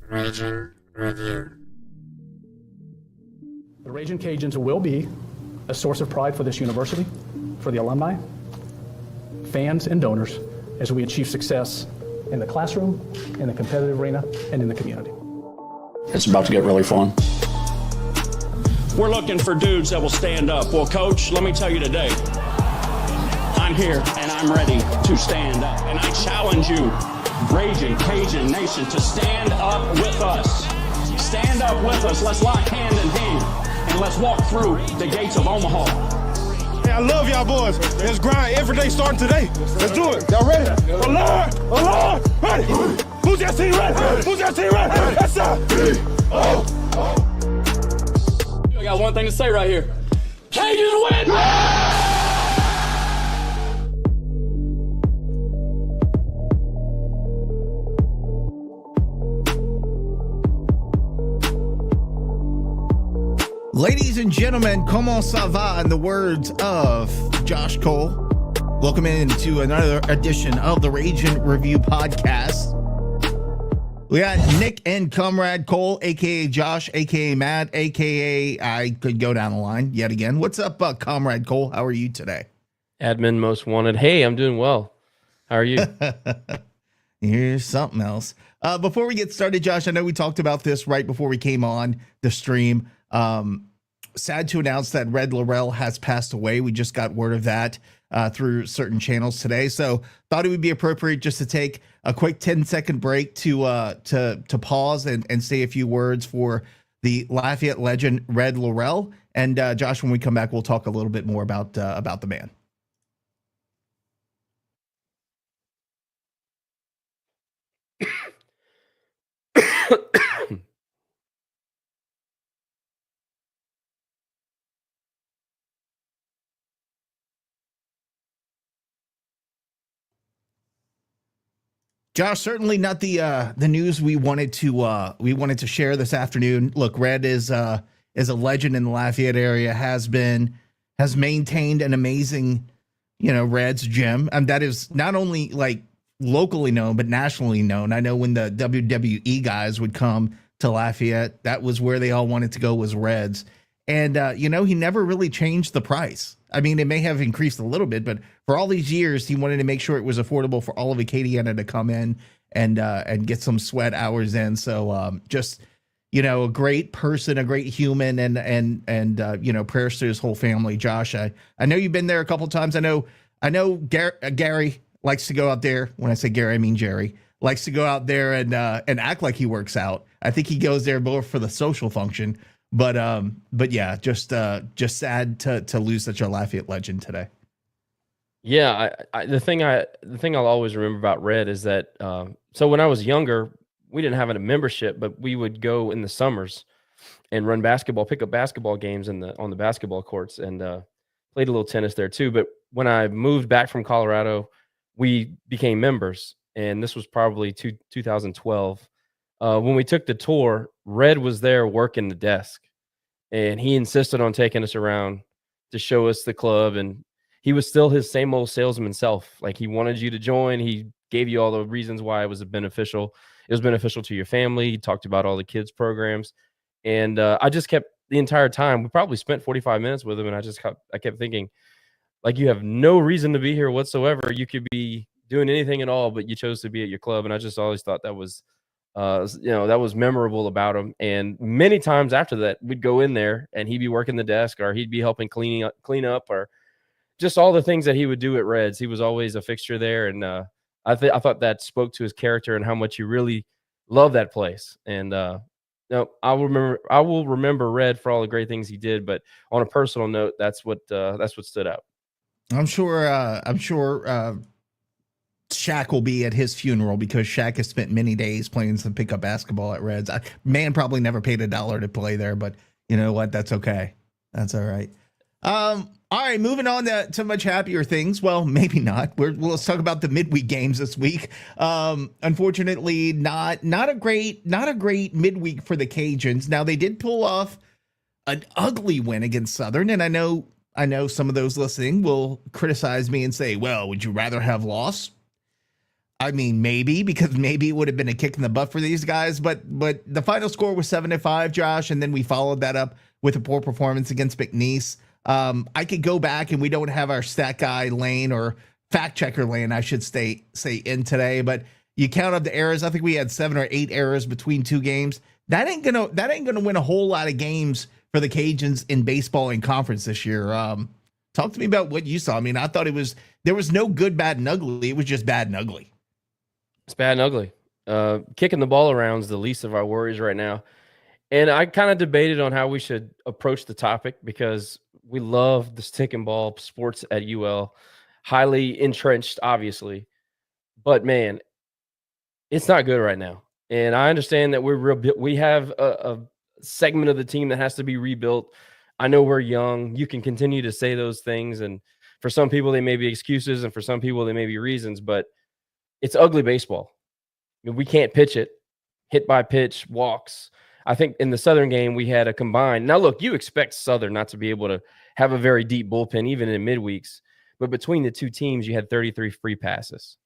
Region Review. The Raging Cajuns will be a source of pride for this university, for the alumni, fans, and donors as we achieve success in the classroom, in the competitive arena, and in the community. It's about to get really fun. We're looking for dudes that will stand up. Well, Coach, let me tell you today, I'm here and I'm ready to stand up. And I challenge you, Raging Cajun Nation, to stand up with us. Stand up with us. Let's lock hand in hand and let's walk through the gates of Omaha. Hey, I love y'all boys. Let's grind every day starting today. Let's do it. Y'all ready? Alert! Ready? Who's that team ready? Who's that team ready? Yes, sir. I got one thing to say right here. Cajuns win! Ladies and gentlemen, comment ça va in the words of Josh Cole. Welcome into another edition of the Raging Review podcast. We got Nick and Comrade Cole, a.k.a. Josh, a.k.a. Matt, a.k.a. I could go down the line yet again. What's up, Comrade Cole? How are you today? Admin most wanted. Hey, I'm doing well. How are you? Here's something else. Before we get started, Josh, I know we talked about this right before we came on the stream. Sad to announce that Red Laurel has passed away. We just got word of that through certain channels today. So thought it would be appropriate just to take a quick 10-second break to pause and say a few words for the Lafayette legend Red Laurel. And Josh, when we come back, we'll talk a little bit more about the man. Josh, certainly not the news we wanted to share this afternoon. Look, Red is a legend in the Lafayette area, has maintained an amazing, Reds gym. And that is not only like locally known, but nationally known. I know when the WWE guys would come to Lafayette, that was where they all wanted to go, was Reds. And, he never really changed the price. I mean, it may have increased a little bit, but for all these years, he wanted to make sure it was affordable for all of Acadiana to come in and get some sweat hours in. So just, a great person, a great human, and prayers to his whole family. Josh, I know you've been there a couple of times. I know Gary likes to go out there. When I say Gary, I mean Jerry. Likes to go out there and act like he works out. I think he goes there more for the social function. But yeah, just sad to lose such a Lafayette legend today. Yeah, the thing I'll always remember about Red is that so when I was younger, we didn't have a membership, but we would go in the summers and run pick up basketball games on the basketball courts, and played a little tennis there too. But when I moved back from Colorado, we became members, and this was probably 2012. When we took the tour, Red was there working the desk, and he insisted on taking us around to show us the club. And he was still his same old salesman self. Like, he wanted you to join. He gave you all the reasons why it was beneficial. It was beneficial to your family. He talked about all the kids programs. And I just kept the entire time. We probably spent 45 minutes with him. And I kept thinking, like, you have no reason to be here whatsoever. You could be doing anything at all, but you chose to be at your club. And I just always thought that was, that was memorable about him. And many times after that, we'd go in there and he'd be working the desk, or he'd be helping clean up, or just all the things that he would do at Reds. He was always a fixture there. And I thought that spoke to his character and how much he really loved that place. And I will remember Red for all the great things he did. But on a personal note, that's what stood out. I'm sure Shaq will be at his funeral, because Shaq has spent many days playing some pickup basketball at Reds. Man probably never paid $1 to play there, but you know what? That's okay. That's all right. All right, moving on to much happier things. Well, maybe not. Let's talk about the midweek games this week. Unfortunately, not a great midweek for the Cajuns. Now, they did pull off an ugly win against Southern, and I know some of those listening will criticize me and say, well, would you rather have lost? I mean, maybe, because maybe it would have been a kick in the butt for these guys, but the final score was 7-5, Josh, and then we followed that up with a poor performance against McNeese. I could go back, and we don't have our stat guy Lane, or fact checker Lane, I should say in today, but you count up the errors. I think we had 7 or 8 errors between 2 games. That ain't gonna win a whole lot of games for the Cajuns in baseball and conference this year. Talk to me about what you saw. I mean, I thought there was no good, bad, and ugly. It was just bad and ugly. It's bad and ugly. Kicking the ball around is the least of our worries right now. And I kind of debated on how we should approach the topic, because we love the stick and ball sports at UL, highly entrenched, obviously. But man, it's not good right now. And I understand that we have a segment of the team that has to be rebuilt. I know we're young. You can continue to say those things, and for some people they may be excuses, and for some people they may be reasons, but it's ugly baseball. I mean, we can't pitch it. Hit by pitch, walks. I think in the Southern game we had a combined. Now look, you expect Southern not to be able to have a very deep bullpen even in midweeks, but between the two teams you had 33 free passes.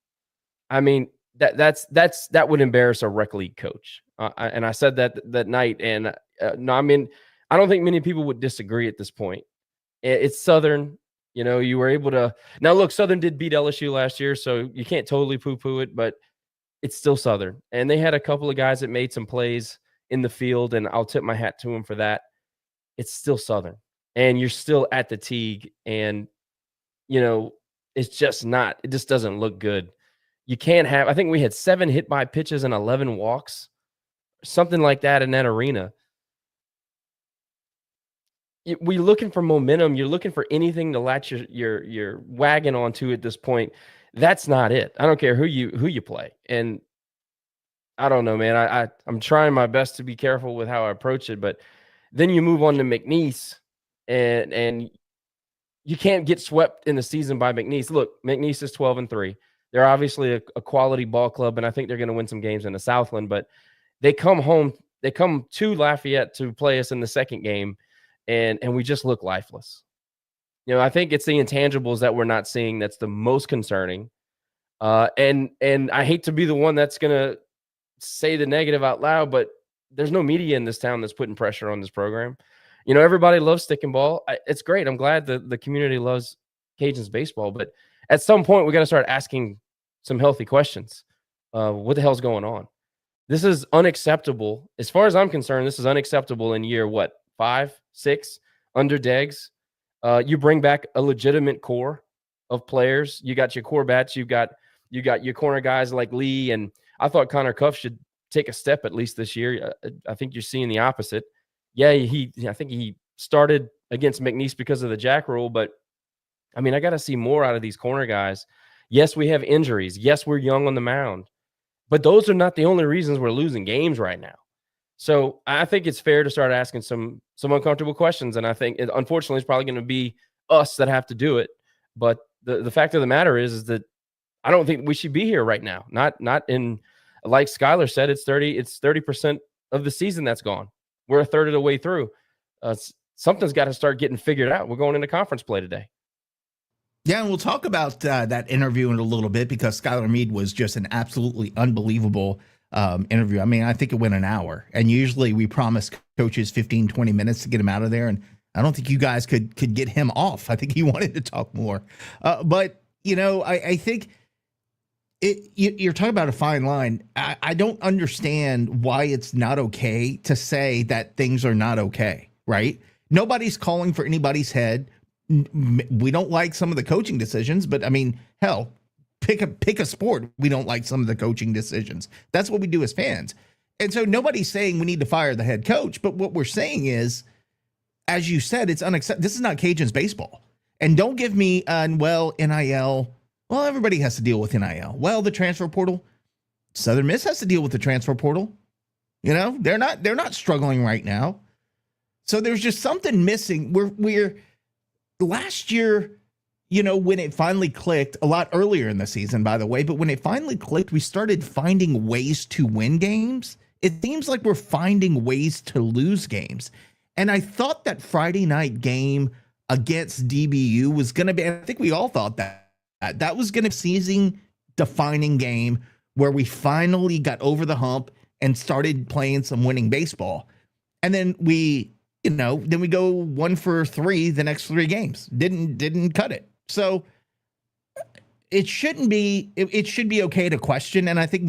I mean, that would embarrass a rec league coach. And I said that night. And no, I mean, I don't think many people would disagree at this point. It's Southern. You know, you were able to. Now, look, Southern did beat LSU last year, so you can't totally poo-poo it, but it's still Southern. And they had a couple of guys that made some plays in the field, and I'll tip my hat to them for that. It's still Southern. And you're still at the Tigue, and, you know, it's just not. It just doesn't look good. You can't have. I think we had 7 hit by pitches and 11 walks, something like that in that arena. We're looking for momentum. You're looking for anything to latch your wagon onto at this point. That's not it. I don't care who you play. And I don't know, man. I'm trying my best to be careful with how I approach it, but then you move on to McNeese, and you can't get swept in the season by McNeese. Look, McNeese is 12-3. They're obviously a quality ball club, and I think they're going to win some games in the Southland, but they come to Lafayette to play us in the second game. And we just look lifeless. You know, I think it's the intangibles that we're not seeing that's the most concerning. And I hate to be the one that's going to say the negative out loud, but there's no media in this town that's putting pressure on this program. You know, everybody loves stick and ball. It's great. I'm glad the community loves Cajuns baseball, but at some point we got to start asking some healthy questions. What the hell's going on? This is unacceptable. As far as I'm concerned, this is unacceptable in year, 5, 6 under Deggs. You bring back a legitimate core of players. You got your core bats. You got your corner guys like Lee, and I thought Connor Cuff should take a step at least this year. I think you're seeing the opposite. Yeah, I think he started against McNeese because of the jack rule, but I mean, I got to see more out of these corner guys. Yes, we have injuries. Yes, we're young on the mound, but those are not the only reasons we're losing games right now. So I think it's fair to start asking some uncomfortable questions, and I think unfortunately it's probably going to be us that have to do it. But the fact of the matter is that I don't think we should be here right now. Not in, like Skylar said, it's 30% of the season that's gone. We're a third of the way through. Something's got to start getting figured out. We're going into conference play today. Yeah, and we'll talk about that interview in a little bit, because Skylar Meade was just an absolutely unbelievable interview. I mean, I think it went an hour, and usually we promise coaches 15, 20 minutes to get him out of there. And I don't think you guys could get him off. I think he wanted to talk more. But, you know, I think you're talking about a fine line. I don't understand why it's not okay to say that things are not okay, right? Nobody's calling for anybody's head. We don't like some of the coaching decisions, but I mean, hell, pick a sport. We don't like some of the coaching decisions. That's what we do as fans. And so nobody's saying we need to fire the head coach. But what we're saying is, as you said, it's unacceptable. This is not Cajuns baseball. And don't give me NIL. Well, everybody has to deal with NIL. Well, the transfer portal. Southern Miss has to deal with the transfer portal. You know, they're not struggling right now. So there's just something missing. We're last year, you know, when it finally clicked, a lot earlier in the season, by the way, but when it finally clicked, we started finding ways to win games. It seems like we're finding ways to lose games. And I thought that Friday night game against DBU was going to be, I think we all thought that was going to be seizing defining game where we finally got over the hump and started playing some winning baseball. And then we go 1 for 3 the next 3 games. Didn't cut it. So it shouldn't be, it should be okay to question. And I think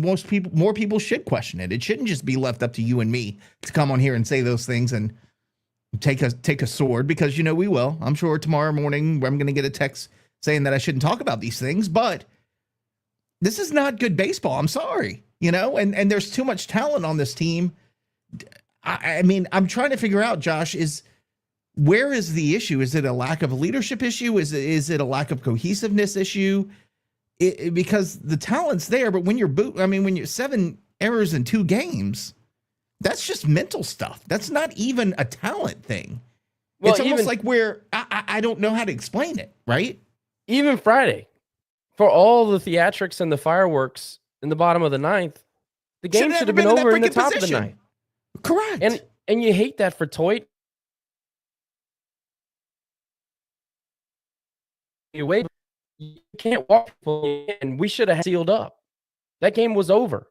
more people should question it. It shouldn't just be left up to you and me to come on here and say those things and take a sword, because, we will. I'm sure tomorrow morning I'm going to get a text saying that I shouldn't talk about these things, but this is not good baseball. I'm sorry, and there's too much talent on this team. I mean, I'm trying to figure out, Josh, where is the issue? Is it a lack of a leadership issue? Is it a lack of cohesiveness issue? Because the talent's there, but when you're 7 errors in 2 games, that's just mental stuff. That's not even a talent thing. Well, it's almost like I don't know how to explain it, right? Even Friday, for all the theatrics and the fireworks in the bottom of the 9th, the game should have been over in the top of the 9th. Correct. And you hate that for Toit. You can't walk, and we should have sealed up. That game was over.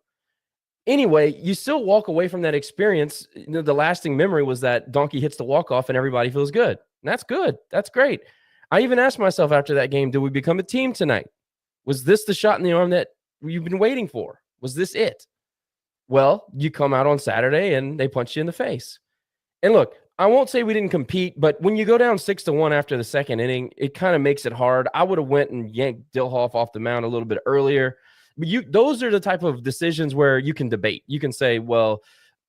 Anyway, you still walk away from that experience. The lasting memory was that Donkey hits the walk-off and everybody feels good. And that's good. That's great. I even asked myself after that game, did we become a team tonight? Was this the shot in the arm that you've been waiting for? Was this it? Well, you come out on Saturday and they punch you in the face. And look, I won't say we didn't compete, but when you go down 6-1 after the second inning, it kind of makes it hard. I would have went and yanked Dilhoff off the mound a little bit earlier. But those are the type of decisions where you can debate. You can say, well,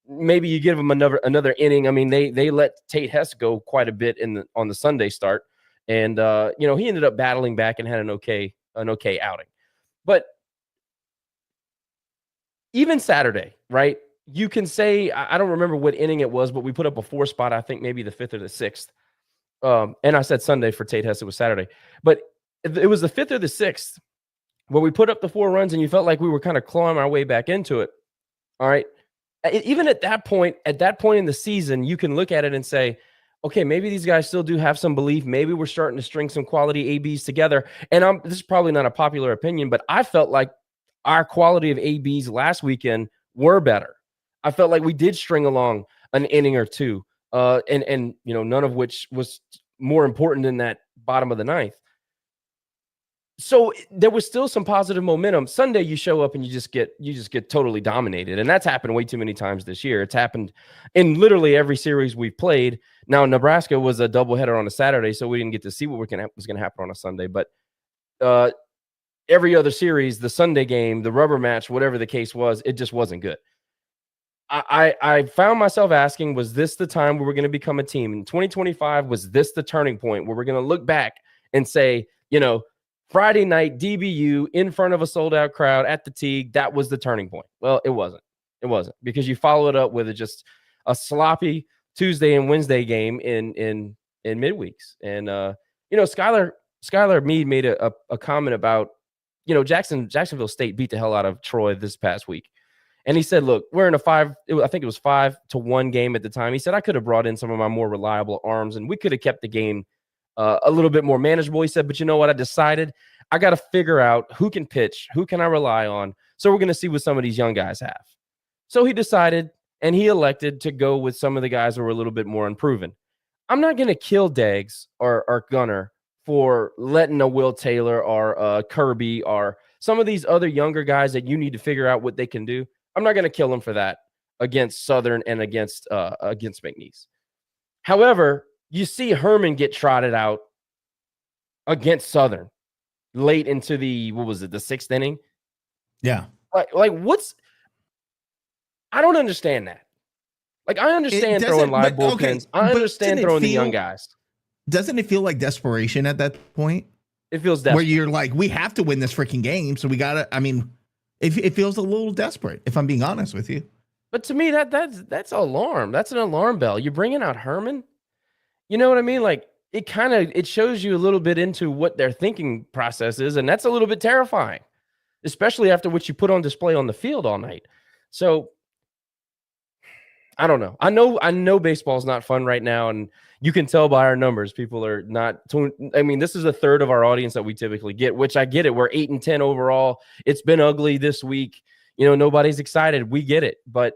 maybe you give them another inning. I mean, they let Tate Hess go quite a bit on the Sunday start, and he ended up battling back and had an okay outing. But even Saturday, right? You can say, I don't remember what inning it was, but we put up a 4 spot, I think maybe the 5th or the 6th. And I said Sunday for Tate Hess, it was Saturday. But it was the 5th or the 6th where we put up the 4 runs and you felt like we were kind of clawing our way back into it. All right. Even at that point in the season, you can look at it and say, okay, maybe these guys still do have some belief. Maybe we're starting to string some quality ABs together. And this is probably not a popular opinion, but I felt like our quality of ABs last weekend were better. I felt like we did string along an inning or 2, and none of which was more important than that bottom of the 9th. So there was still some positive momentum. Sunday, you show up and you just get totally dominated, and that's happened way too many times this year. It's happened in literally every series we've played. Now, Nebraska was a doubleheader on a Saturday, so we didn't get to see what was going to happen on a Sunday. But every other series, the Sunday game, the rubber match, whatever the case was, it just wasn't good. I found myself asking, was this the time where we're going to become a team? In 2025, was this the turning point where we're going to look back and say, Friday night, DBU, in front of a sold-out crowd at the Tigue, that was the turning point? Well, it wasn't. It wasn't, because you followed up with just a sloppy Tuesday and Wednesday game in midweeks. And, Skylar Meade made a comment about, Jacksonville State beat the hell out of Troy this past week. And he said, look, we're in I think it was 5-1 game at the time. He said, I could have brought in some of my more reliable arms and we could have kept the game a little bit more manageable. He said, but you know what? I decided I got to figure out who can pitch, who can I rely on. So we're going to see what some of these young guys have. So he decided and he elected to go with some of the guys who were a little bit more unproven. I'm not going to kill Deggs or Gunner for letting a Will Taylor or Kirby or some of these other younger guys that you need to figure out what they can do. I'm not going to kill them for that against Southern and against McNeese. However, you see Herman get trotted out against Southern late into the 6th inning? Yeah. Like what's – I don't understand that. Like, I understand throwing live bullpens. Okay, I understand throwing the young guys. Doesn't it feel like desperation at that point? It feels desperate. Where you're like, we have to win this freaking game, so we got to – I mean – it feels a little desperate, if I'm being honest with you. But to me, that's alarm. That's an alarm bell. You're bringing out Herman. You know what I mean? Like, it shows you a little bit into what their thinking process is, and that's a little bit terrifying, especially after what you put on display on the field all night. So I don't know. I know baseball is not fun right now, and you can tell by our numbers. People are not. I mean, this is a third of our audience that we typically get, which I get it. We're 8-10 overall. It's been ugly this week. You know, nobody's excited. We get it, but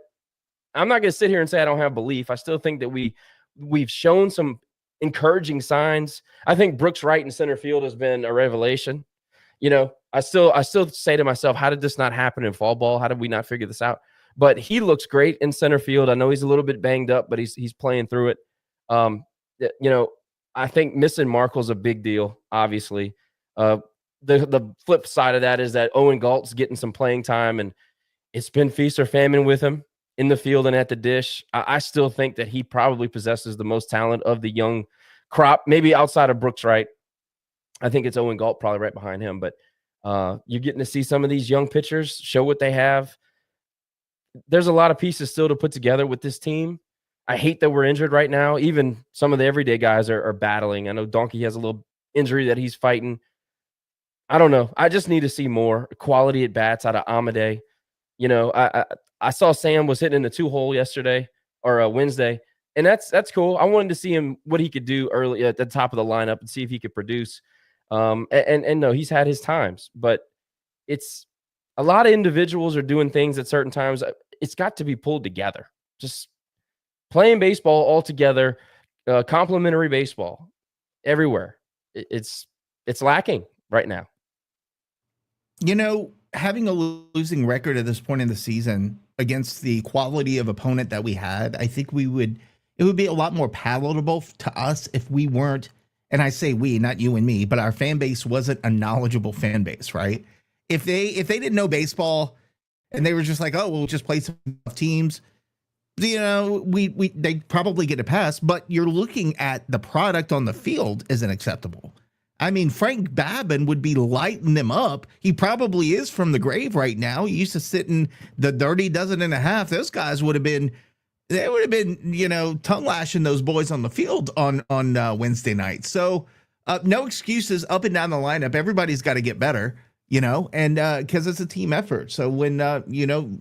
I'm not going to sit here and say I don't have belief. I still think that we've shown some encouraging signs. I think Brooks Wright in center field has been a revelation. You know, I still say to myself, how did this not happen in fall ball? How did we not figure this out? But he looks great in center field. I know he's a little bit banged up, but he's playing through it. You know, I think missing Markle's a big deal, obviously. The flip side of that is that Owen Galt's getting some playing time, and it's been feast or famine with him in the field and at the dish. I still think that he probably possesses the most talent of the young crop, maybe outside of Brooks Wright. I think it's Owen Galt probably right behind him, but you're getting to see some of these young pitchers show what they have. There's a lot of pieces still to put together with this team. I hate that we're injured right now. Even some of the everyday guys are battling. I know Donkey has a little injury that he's fighting. I don't know. I just need to see more quality at bats out of Amade. You know, I saw Sam was hitting in the 2-hole yesterday or Wednesday, and that's cool. I wanted to see him what he could do early at the top of the lineup and see if he could produce. And no, he's had his times, but it's a lot of individuals are doing things at certain times. It's got to be pulled together. Just playing baseball all together, complementary baseball everywhere. It's lacking right now. You know, having a losing record at this point in the season against the quality of opponent that we had, I think it would be a lot more palatable to us if we weren't, and I say we, not you and me, but our fan base wasn't a knowledgeable fan base, right? If they didn't know baseball and they were just like, oh, we'll just play some teams, you know, they probably get a pass, but you're looking at the product on the field isn't acceptable. I mean, Frank Babin would be lighting them up. He probably is from the grave right now. He used to sit in the dirty dozen and a half. Those guys would have been, you know, tongue lashing those boys on the field on Wednesday night. So no excuses up and down the lineup. Everybody's got to get better, you know, and because it's a team effort. So when, you know,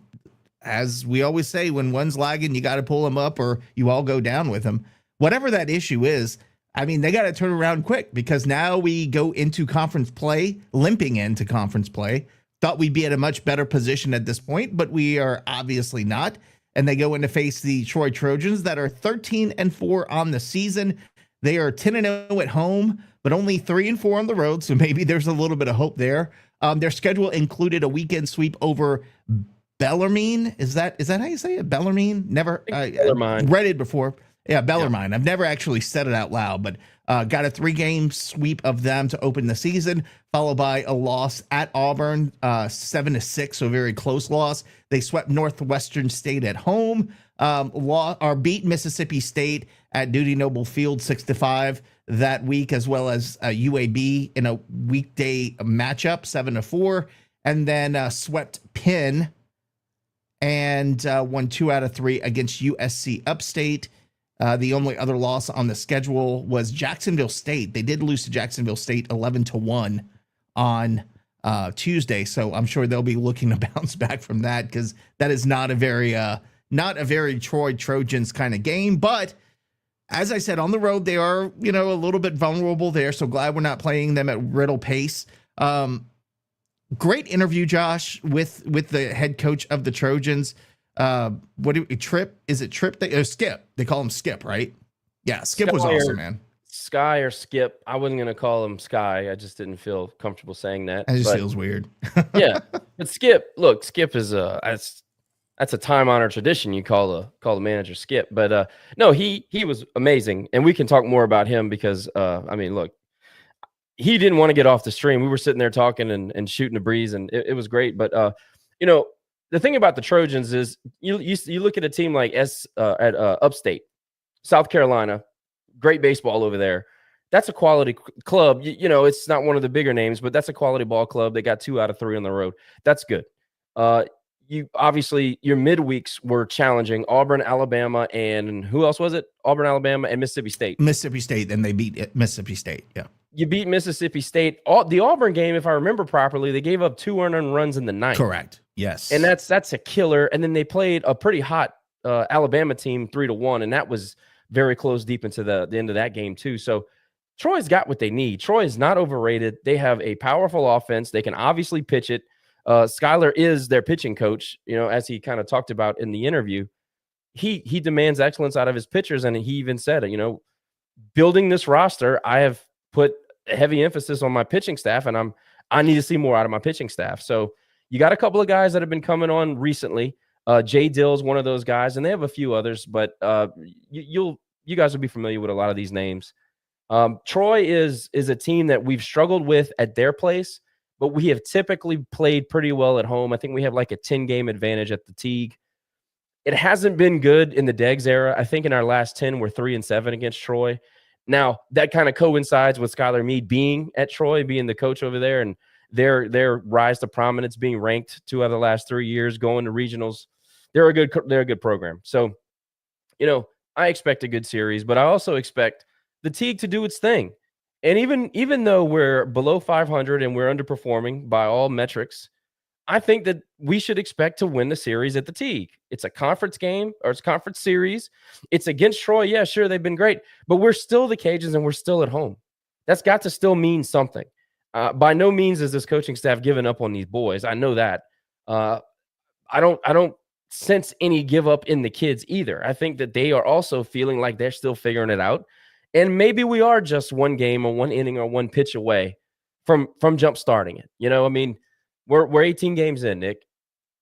as we always say, when one's lagging, you got to pull them up or you all go down with them. Whatever that issue is, I mean, they got to turn around quick because now we go into conference play, limping into conference play. Thought we'd be at a much better position at this point, but we are obviously not. And they go in to face the Troy Trojans that are 13-4 on the season. They are 10-0 at home, but only 3-4 on the road. So maybe there's a little bit of hope there. Their schedule included a weekend sweep over Bellarmine. Is that how you say it? Bellarmine? Never read it before. Yeah, Bellarmine. Yeah. I've never actually said it out loud, but got a 3-game sweep of them to open the season, followed by a loss at Auburn, 7-6, so a very close loss. They swept Northwestern State at home, beat Mississippi State at Dudy Noble Field 6-5 that week, as well as UAB in a weekday matchup 7-4, and then swept Penn and won 2 out of 3 against USC Upstate. The only other loss on the schedule was Jacksonville State. They did lose to Jacksonville State 11-1 on Tuesday, so I'm sure they'll be looking to bounce back from that because that is not a very Troy Trojans kind of game. But as I said, on the road they are, you know, a little bit vulnerable there. So glad we're not playing them at Riddle pace. Great interview, Josh, with the head coach of the Trojans. Skip? They call him Skip, right? Yeah, Skip was awesome, man. Sky or Skip. I wasn't gonna call him Sky. I just didn't feel comfortable saying that. It just feels weird. Yeah, but Skip. Look, Skip is that's a time-honored tradition. You call the manager Skip, but no, he was amazing, and we can talk more about him because I mean, look, he didn't want to get off the stream. We were sitting there talking and shooting a breeze, and it was great. But you know. The thing about the Trojans is you look at a team like Upstate, South Carolina, great baseball over there. That's a quality club. You know, it's not one of the bigger names, but that's a quality ball club. They got 2 out of 3 on the road. That's good. You obviously your midweeks were challenging. Auburn, Alabama, and who else was it? Auburn, Alabama, and Mississippi State. Mississippi State, and they beat Mississippi State. Yeah. You beat Mississippi State. The Auburn game, if I remember properly, they gave up 2 earned runs in the ninth. Correct. Yes. And that's a killer. And then they played a pretty hot Alabama team 3-1, and that was very close deep into the end of that game too. So Troy's got what they need. Troy is not overrated. They have a powerful offense. They can obviously pitch it. Skyler is their pitching coach, as he kind of talked about in the interview. He demands excellence out of his pitchers, and he even said, building this roster, I have put a heavy emphasis on my pitching staff, and I need to see more out of my pitching staff. So you got a couple of guys that have been coming on recently. Jay Dill's one of those guys, and they have a few others, but you guys will be familiar with a lot of these names. Troy is a team that we've struggled with at their place, but we have typically played pretty well at home. I think we have like a 10-game advantage at the Tigue. It hasn't been good in the Deggs era. I think in our last 10, we're 3-7 against Troy. Now, that kind of coincides with Skylar Meade being at Troy, being the coach over there, and their rise to prominence, being ranked 2 out of the last 3 years, going to regionals. They're a good program. So, I expect a good series, but I also expect the Tigue to do its thing. And even though we're below 500 and we're underperforming by all metrics, I think that we should expect to win the series at the Tigue. It's a conference game, or it's a conference series. It's against Troy. Yeah, sure, they've been great, but we're still the Cajuns and we're still at home. That's got to still mean something. By no means is this coaching staff giving up on these boys. I know that. I don't sense any give up in the kids either. I think that they are also feeling like they're still figuring it out. And maybe we are just one game or one inning or one pitch away from jump starting it. We're 18 games in, Nick.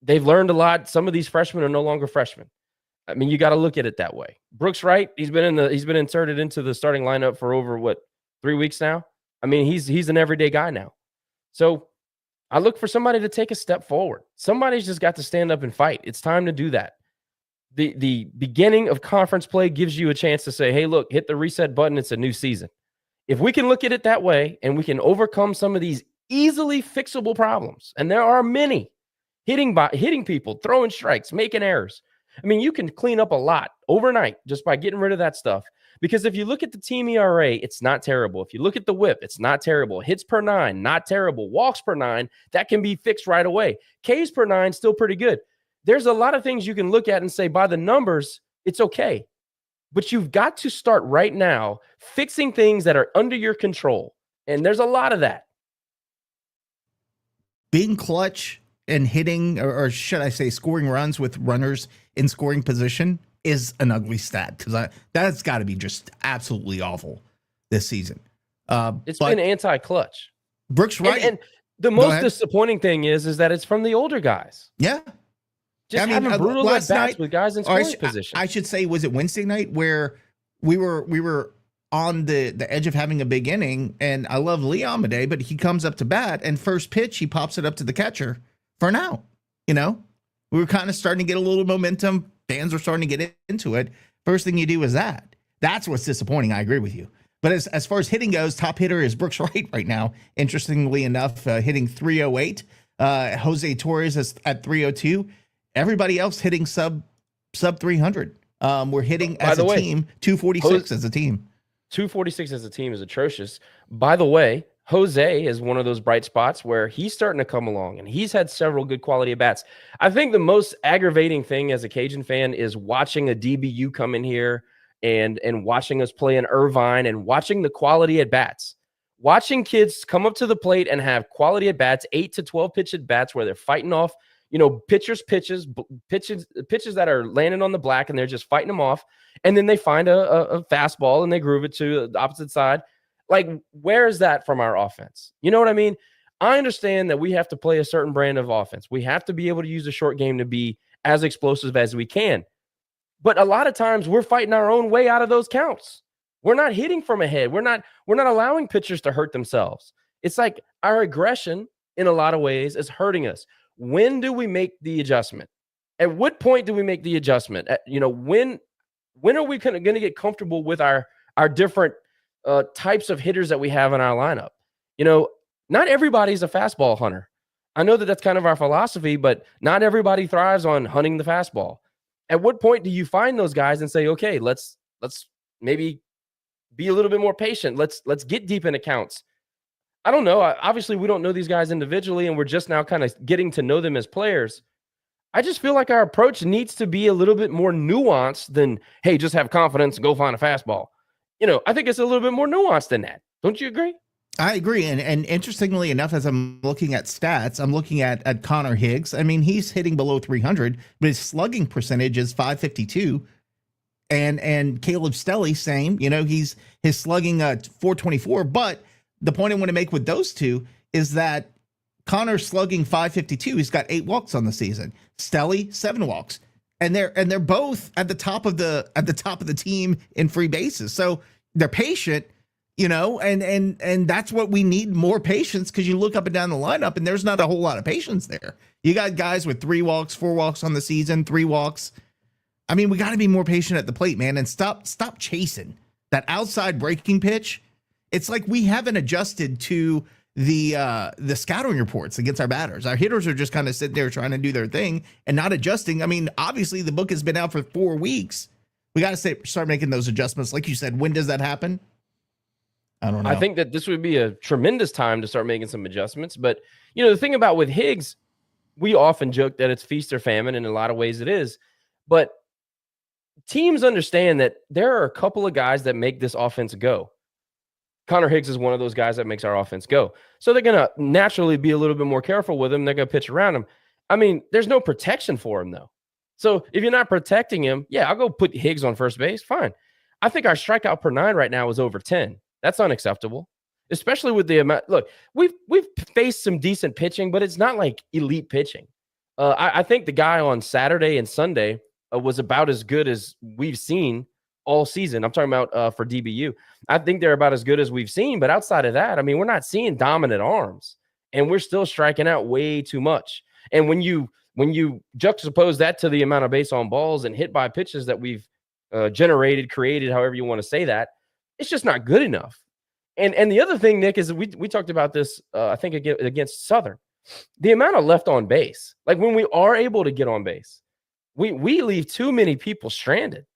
They've learned a lot. Some of these freshmen are no longer freshmen. You got to look at it that way. Brooks Wright, he's been inserted into the starting lineup for over 3 weeks now. He's an everyday guy now. So I look for somebody to take a step forward. Somebody's just got to stand up and fight. It's time to do that. The beginning of conference play gives you a chance to say, hey, look, hit the reset button. It's a new season. If we can look at it that way and we can overcome some of these easily fixable problems, and there are many, hitting people, throwing strikes, making errors. You can clean up a lot overnight just by getting rid of that stuff. Because if you look at the team ERA, it's not terrible. If you look at the whip, it's not terrible. Hits per 9, not terrible. Walks per 9, that can be fixed right away. Ks per 9, still pretty good. There's a lot of things you can look at and say, by the numbers, it's okay. But you've got to start right now fixing things that are under your control. And there's a lot of that. Being clutch and hitting, or should I say scoring runs with runners in scoring position, is an ugly stat, because that's got to be just absolutely awful this season. It's been anti-clutch. Brooks Wright. And the most disappointing thing is that it's from the older guys. Yeah. Just having brutal at bats with guys in scoring position. I should say, was it Wednesday night where we were on the edge of having a big inning, and I love Lee Amadei, but he comes up to bat, and first pitch, he pops it up to the catcher for an out. We were kind of starting to get a little momentum. Fans were starting to get into it. First thing you do is that. That's what's disappointing. I agree with you. But as far as hitting goes, top hitter is Brooks Wright right now. Interestingly enough, hitting 308. Jose Torres is at 302. Everybody else hitting sub 300. We're hitting as a team 246 as a team. 246 as a team is atrocious. By the way, Jose is one of those bright spots where he's starting to come along, and he's had several good quality at bats. I think the most aggravating thing as a Cajun fan is watching a DBU come in here and watching us play in Irvine and watching the quality at bats. Watching kids come up to the plate and have quality at bats, 8 to 12 pitch at bats where they're fighting off, pitches that are landing on the black, and they're just fighting them off. And then they find a fastball and they groove it to the opposite side. Like, where is that from our offense? You know what I mean? I understand that we have to play a certain brand of offense. We have to be able to use the short game to be as explosive as we can. But a lot of times we're fighting our own way out of those counts. We're not hitting from ahead. We're not allowing pitchers to hurt themselves. It's like our aggression in a lot of ways is hurting us. When do we make the adjustment? At what point do we make the adjustment? When are we going to get comfortable with our different types of hitters that we have in our lineup? Not everybody's a fastball hunter. I know that that's kind of our philosophy, but not everybody thrives on hunting the fastball. At what point do you find those guys and say, okay, let's maybe be a little bit more patient. Let's get deep in accounts. I don't know. Obviously, we don't know these guys individually, and we're just now kind of getting to know them as players. I just feel like our approach needs to be a little bit more nuanced than, hey, just have confidence and go find a fastball. I think it's a little bit more nuanced than that. Don't you agree? I agree. And interestingly enough, as I'm looking at stats, I'm looking at Connor Higgs. I mean, he's hitting below 300, but his slugging percentage is 552. And Caleb Stelly, same. His slugging 424. But the point I want to make with those two is that Connor slugging 552. He's got 8 walks on the season. Stelly 7 walks, and they're both at the top of the team in free bases. So they're patient, and that's what we need, more patience, because you look up and down the lineup and there's not a whole lot of patience there. You got guys with 3 walks, 4 walks on the season, 3 walks. I mean, we got to be more patient at the plate, man, and stop chasing that outside breaking pitch. It's like we haven't adjusted to the scouting reports against our batters. Our hitters are just kind of sitting there trying to do their thing and not adjusting. I mean, obviously the book has been out for 4 weeks. We got to start making those adjustments. Like you said, when does that happen? I don't know. I think that this would be a tremendous time to start making some adjustments. But, the thing about with Higgs, we often joke that it's feast or famine. In a lot of ways it is. But teams understand that there are a couple of guys that make this offense go. Connor Higgs is one of those guys that makes our offense go. So they're going to naturally be a little bit more careful with him. They're going to pitch around him. I mean, there's no protection for him, though. So if you're not protecting him, yeah, I'll go put Higgs on first base. Fine. I think our strikeout per 9 right now is over 10. That's unacceptable, especially with the amount. Look, we've faced some decent pitching, but it's not like elite pitching. I think the guy on Saturday and Sunday was about as good as we've seen all season. I'm talking about for DBU. I think they're about as good as we've seen, but outside of that, I mean, we're not seeing dominant arms, and we're still striking out way too much. And when you juxtapose that to the amount of base on balls and hit by pitches that we've created, however you want to say that, it's just not good enough. And the other thing, Nick, is we talked about this, I think, against Southern. The amount of left on base, like when we are able to get on base, we leave too many people stranded.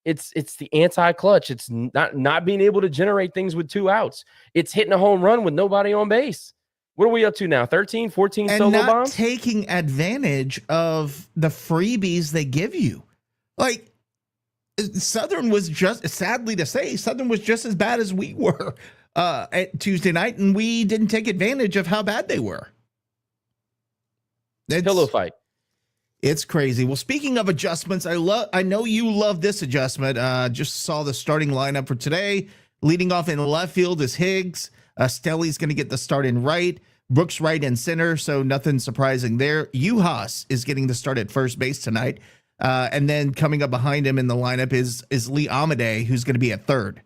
It's the anti-clutch. It's not being able to generate things with 2 outs. It's hitting a home run with nobody on base. What are we up to now? 13, 14 and solo not bombs? Taking advantage of the freebies they give you. Like, Southern was just, sadly to say, Southern was just as bad as we were at Tuesday night, and we didn't take advantage of how bad they were. Pillow fight. It's crazy. Well, speaking of adjustments, I know you love this adjustment. Just saw the starting lineup for today. Leading off in left field is Higgs. Stelly's going to get the start in right. Brooks right and center, so nothing surprising there. Uhas is getting the start at first base tonight. And then coming up behind him in the lineup is Lee Amade, who's going to be at third.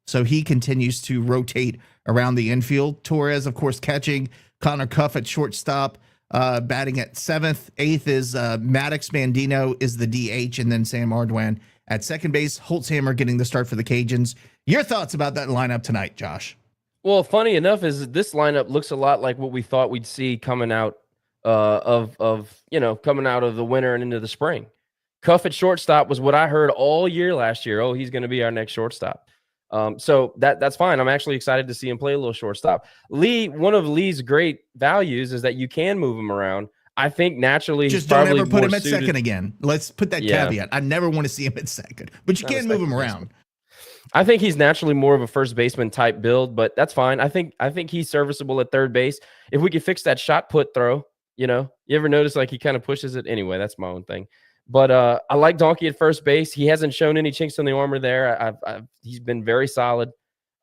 So he continues to rotate around the infield. Torres, of course, catching. Connor Cuff at shortstop. Batting at 7th. 8th is Maddox Mandino is the DH, and then Sam Ardwan at second base. Holtzhammer getting the start for the Cajuns. Your thoughts about that lineup tonight, Josh? Well, funny enough is this lineup looks a lot like what we thought we'd see coming out coming out of the winter and into the spring. Cuff at shortstop was what I heard all year last year. Oh, he's going to be our next shortstop. So that's fine. I'm actually excited to see him play a little shortstop. Lee, one of Lee's great values is that you can move him around. I think naturally, just don't ever put him at second again. Let's put that caveat. I never want to see him at second, but you can move him around. I think he's naturally more of a first baseman type build, but that's fine. I think he's serviceable at third base. If we could fix that shot put throw, you ever notice like he kind of pushes it anyway? That's my own thing. But I like Donkey at first base. He hasn't shown any chinks in the armor there. He's been very solid.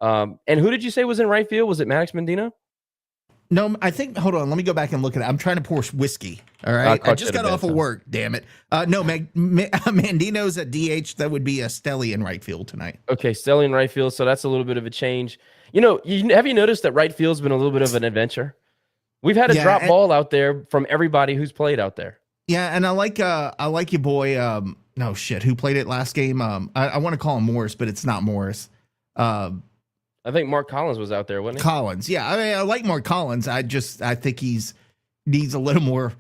And who did you say was in right field? Was it Maddox Mandino? No, I think, hold on. Let me go back and look at it. I'm trying to pour whiskey. All right. I just got off of work. Damn it. No, Mandino's at DH. That would be a Stelly in right field tonight. Okay. Stelly in right field. So that's a little bit of a change. Have you noticed that right field's been a little bit of an adventure? We've had a drop ball out there from everybody who's played out there. Yeah. And I like your boy. No shit. Who played it last game? I want to call him Morris, but it's not Morris. I think Mark Collins was out there, wasn't he? Collins, yeah. I mean, I like Mark Collins. I think he needs a little more.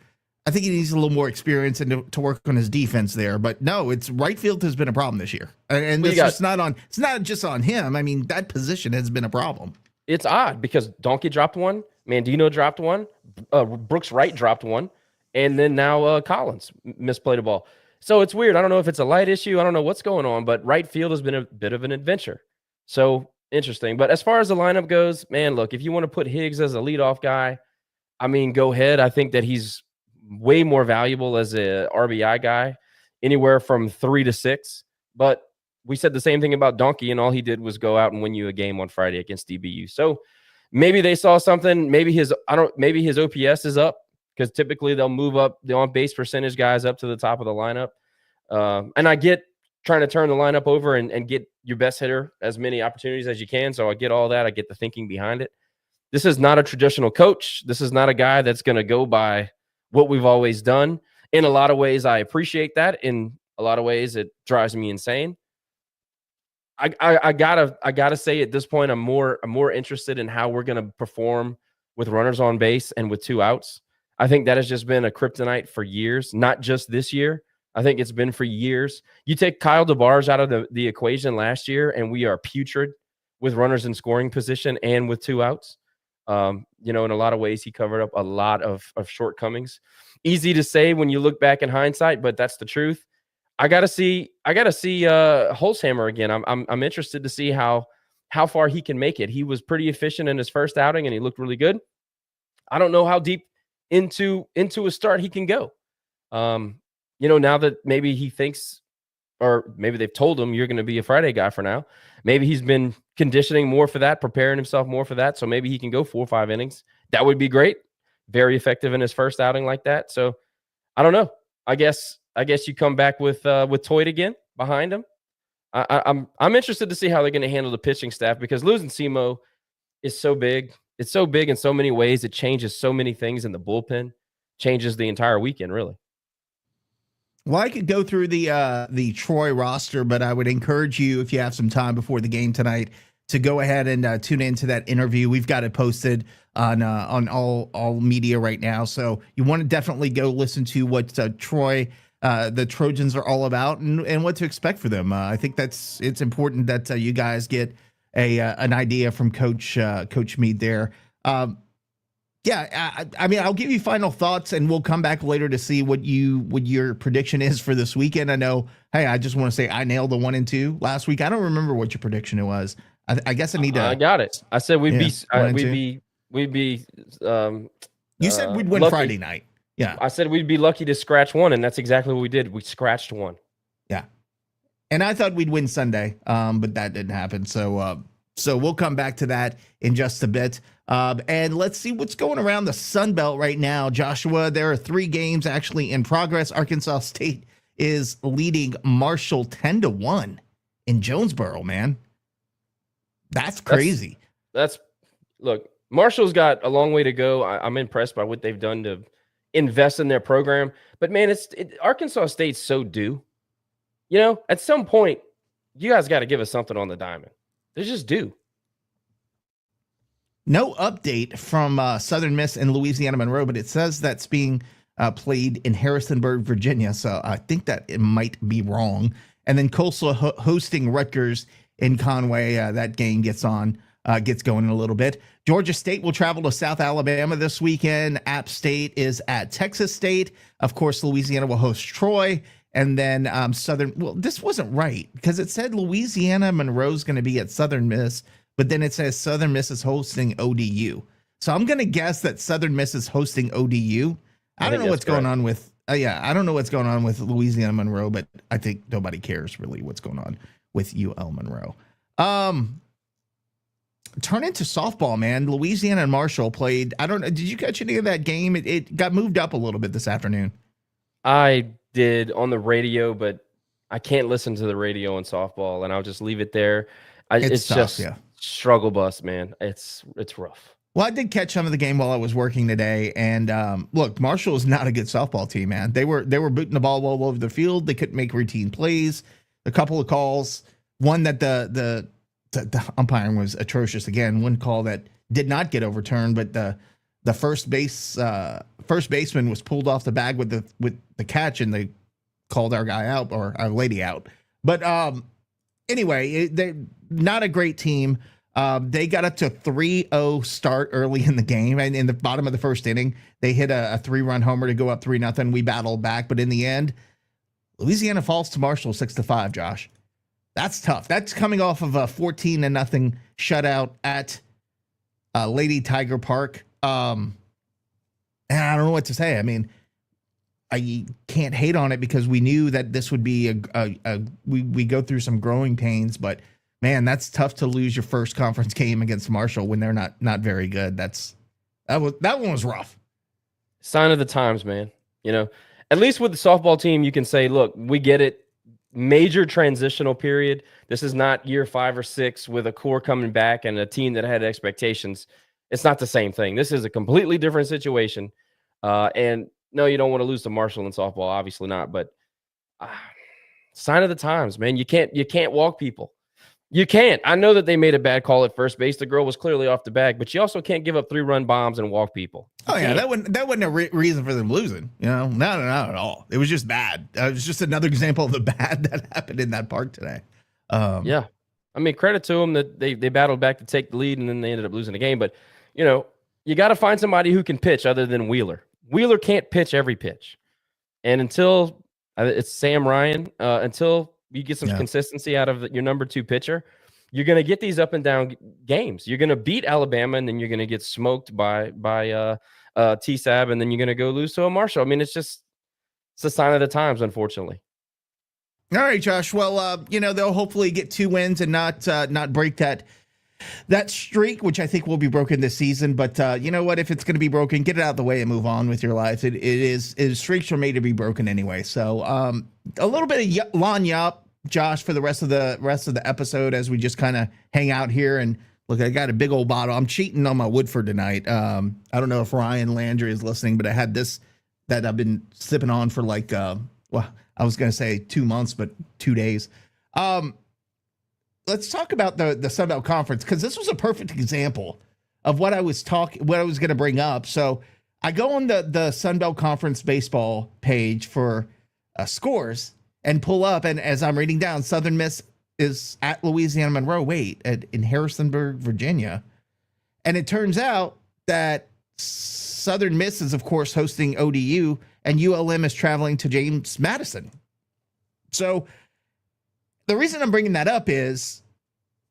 I think he needs a little more experience and to work on his defense there. But no, it's right field has been a problem this year, and it's not just on him. I mean, that position has been a problem. It's odd because Donkey dropped one, Mandino dropped one, Brooks Wright dropped one, and then now Collins misplayed a ball. So it's weird. I don't know if it's a light issue. I don't know what's going on, but right field has been a bit of an adventure. So interesting. But as far as the lineup goes, man, look, if you want to put Higgs as a leadoff guy, I mean, go ahead. I think that he's way more valuable as a RBI guy, anywhere from 3 to 6. But we said the same thing about Donkey, and all he did was go out and win you a game on Friday against DBU. So maybe they saw something. Maybe his OPS is up, because typically they'll move up the on-base percentage guys up to the top of the lineup. And I get trying to turn the lineup over and get your best hitter as many opportunities as you can. So I get all that. I get the thinking behind it. This is not a traditional coach. This is not a guy that's going to go by what we've always done. In a lot of ways, I appreciate that. In a lot of ways, it drives me insane. I gotta say at this point, I'm more interested in how we're going to perform with runners on base and with 2 outs. I think that has just been a kryptonite for years, not just this year. I think it's been for years. You take Kyle DeBarge out of the equation last year, and we are putrid with runners in scoring position and with 2 outs. In a lot of ways, he covered up a lot of shortcomings. Easy to say when you look back in hindsight, but that's the truth. I gotta see Holzhammer again. I'm interested to see how far he can make it. He was pretty efficient in his first outing, and he looked really good. I don't know how deep into a start he can go. Now that maybe he thinks, or maybe they've told him you're going to be a Friday guy for now. Maybe he's been conditioning more for that, preparing himself more for that. So maybe he can go 4 or 5 innings. That would be great. Very effective in his first outing like that. So I don't know. I guess you come back with Toyd again behind him. I'm interested to see how they're going to handle the pitching staff, because losing Simo is so big. It's so big in so many ways. It changes so many things in the bullpen. Changes the entire weekend, really. Well, I could go through the Troy roster, but I would encourage you, if you have some time before the game tonight, to go ahead and tune into that interview. We've got it posted on all media right now, so you want to definitely go listen to what Troy, the Trojans, are all about and what to expect for them. I think it's important that you guys get an idea from Coach Meade there. Yeah, I mean, I'll give you final thoughts, and we'll come back later to see what your prediction is for this weekend. I know, hey, I just want to say I nailed the 1 and 2 last week. I don't remember what your prediction was. I guess I need to. I got it. I said we'd be. You said we'd win lucky. Friday night. Yeah, I said we'd be lucky to scratch 1, and that's exactly what we did. We scratched 1. Yeah, and I thought we'd win Sunday, but that didn't happen. So we'll come back to that in just a bit. And let's see what's going around the Sun Belt right now. Joshua, there are 3 games actually in progress. Arkansas State is leading Marshall 10-1 in Jonesboro, man. That's crazy. Look, Marshall's got a long way to go. I'm impressed by what they've done to invest in their program. But, man, Arkansas State's so due. At some point, you guys got to give us something on the diamond. They're just due. No update from Southern Miss and Louisiana Monroe, but it says that's being played in Harrisonburg, Virginia. So I think that it might be wrong. And then Coastal hosting Rutgers in Conway. That game gets going in a little bit. Georgia State will travel to South Alabama this weekend. App State is at Texas State. Of course, Louisiana will host Troy. And then Southern. Well, this wasn't right, because it said Louisiana Monroe's going to be at Southern Miss, but then it says Southern Miss is hosting ODU. So I'm going to guess that Southern Miss is hosting ODU. I don't know what's going on with. I don't know what's going on with Louisiana Monroe, but I think nobody cares really what's going on with UL Monroe. Turn into softball, man. Louisiana and Marshall played. I don't know. Did you catch any of that game? It got moved up a little bit this afternoon. I did on the radio, but I can't listen to the radio on softball, and I'll just leave it there. It's tough, just struggle bus, man. It's rough. Well, I did catch some of the game while I was working today, and look, Marshall is not a good softball team, man. They were booting the ball all over the field. They couldn't make routine plays. A couple of calls, one that the umpiring was atrocious again. One call that did not get overturned, but the first baseman was pulled off the bag with the catch, and they called our guy out, or our lady out. But anyway, they're not a great team. They got up to 3-0 start early in the game, and in the bottom of the first inning, they hit a 3-run homer to go up 3-0. We battled back, but in the end, Louisiana falls to Marshall 6-5. Josh, that's tough. That's coming off of a 14-0 shutout at Lady Tiger Park. And I don't know what to say. I mean, I can't hate on it because we knew that this would be we go through some growing pains, but man, that's tough to lose your first conference game against Marshall when they're not very good. That one was rough. Sign of the times, man. You know, at least with the softball team, you can say, look, we get it. Major transitional period. This is not year 5 or 6 with a core coming back and a team that had expectations. It's not the same thing. This is a completely different situation. And no, you don't want to lose to Marshall in softball, obviously not. But sign of the times, man. You can't walk people. You can't. I know that they made a bad call at first base. The girl was clearly off the bag, but you also can't give up 3-run bombs and walk people. Oh yeah, that wasn't a reason for them losing. You know, not at all. It was just bad. It was just another example of the bad that happened in that park today. Yeah, I mean, credit to them that they battled back to take the lead, and then they ended up losing the game. But you know, you got to find somebody who can pitch other than Wheeler. Wheeler can't pitch every pitch, and until it's Sam Ryan, until you get some consistency out of your number 2 pitcher, you're going to get these up and down games. You're going to beat Alabama, and then you're going to get smoked by TSAB, and then you're going to go lose to a Marshall. I mean, it's a sign of the times, unfortunately. All right, Josh. Well, you know, they'll hopefully get 2 wins and not break that streak, which I think will be broken this season. But you know what? If it's going to be broken, get it out of the way and move on with your life. Streaks are made to be broken anyway. So a little bit of lanya up, Josh, for the rest of the episode as we just kind of hang out here. And look, I got a big old bottle. I'm cheating on my Woodford tonight. I don't know if Ryan Landry is listening, but I had this that I've been sipping on for like I was going to say 2 months, but 2 days. Let's talk about the Sun Belt Conference, because this was a perfect example of what I was going to bring up. So I go on the Sun Belt Conference baseball page for scores and pull up, and as I'm reading down, Southern Miss is at Louisiana Monroe. In Harrisonburg, Virginia, and it turns out that Southern Miss is, of course, hosting ODU, and ULM is traveling to James Madison. So the reason I'm bringing that up is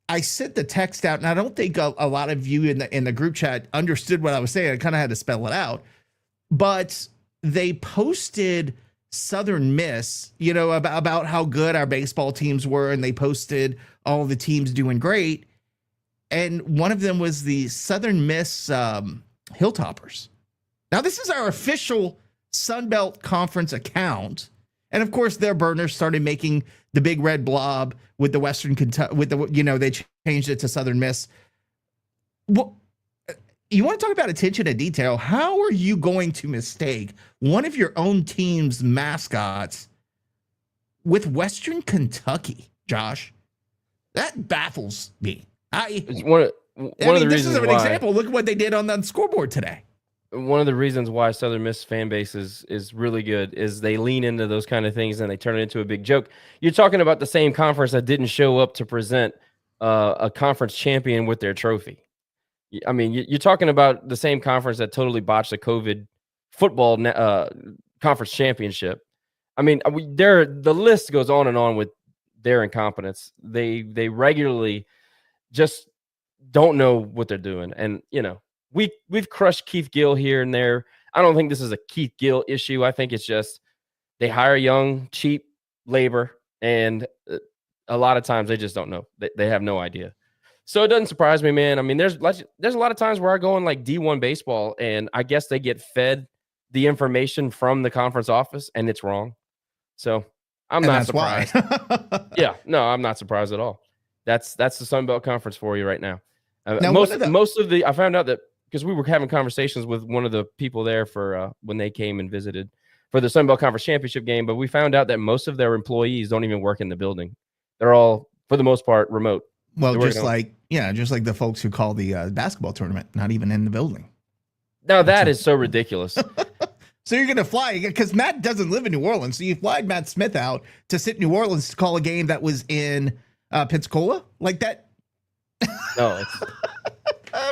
I sent the text out, and I don't think a lot of you in the group chat understood what I was saying. I kind of had to spell it out, but they posted Southern Miss, you know, about how good our baseball teams were, and they posted all the teams doing great. And one of them was the Southern Miss Hilltoppers. Now, this is our official Sun Belt Conference account. And of course, their burners started making the big red blob with the Western Kentucky, they changed it to Southern Miss. Well, you want to talk about attention to detail? How are you going to mistake one of your own team's mascots with Western Kentucky, Josh? That baffles me. It's one of the reasons this is an why, example. Look at what they did on the scoreboard today. One of the reasons why Southern Miss fan base is really good is they lean into those kind of things and they turn it into a big joke. You're talking about the same conference that didn't show up to present a conference champion with their trophy. I mean, you're talking about the same conference that totally botched the COVID football conference championship. I mean, the list goes on and on with their incompetence. They regularly just don't know what they're doing. And, you know, we've crushed Keith Gill here and there. I don't think this is a Keith Gill issue. I think it's just they hire young, cheap labor, and a lot of times they just don't know. They have no idea. So it doesn't surprise me, man. I mean, there's a lot of times where I go in like D1 baseball, and I guess they get fed the information from the conference office, and it's wrong. So I'm not surprised. Yeah, no, I'm not surprised at all. That's the Sun Belt Conference for you right now. Most of the I found out that because we were having conversations with one of the people there for when they came and visited for the Sun Belt Conference Championship game, but we found out that most of their employees don't even work in the building. They're all, for the most part, remote. Well, just like the folks who call the basketball tournament, not even in the building. Now that is so ridiculous. So you're going to fly, because Matt doesn't live in New Orleans. So you flied Matt Smith out to sit in New Orleans to call a game that was in Pensacola like that. No,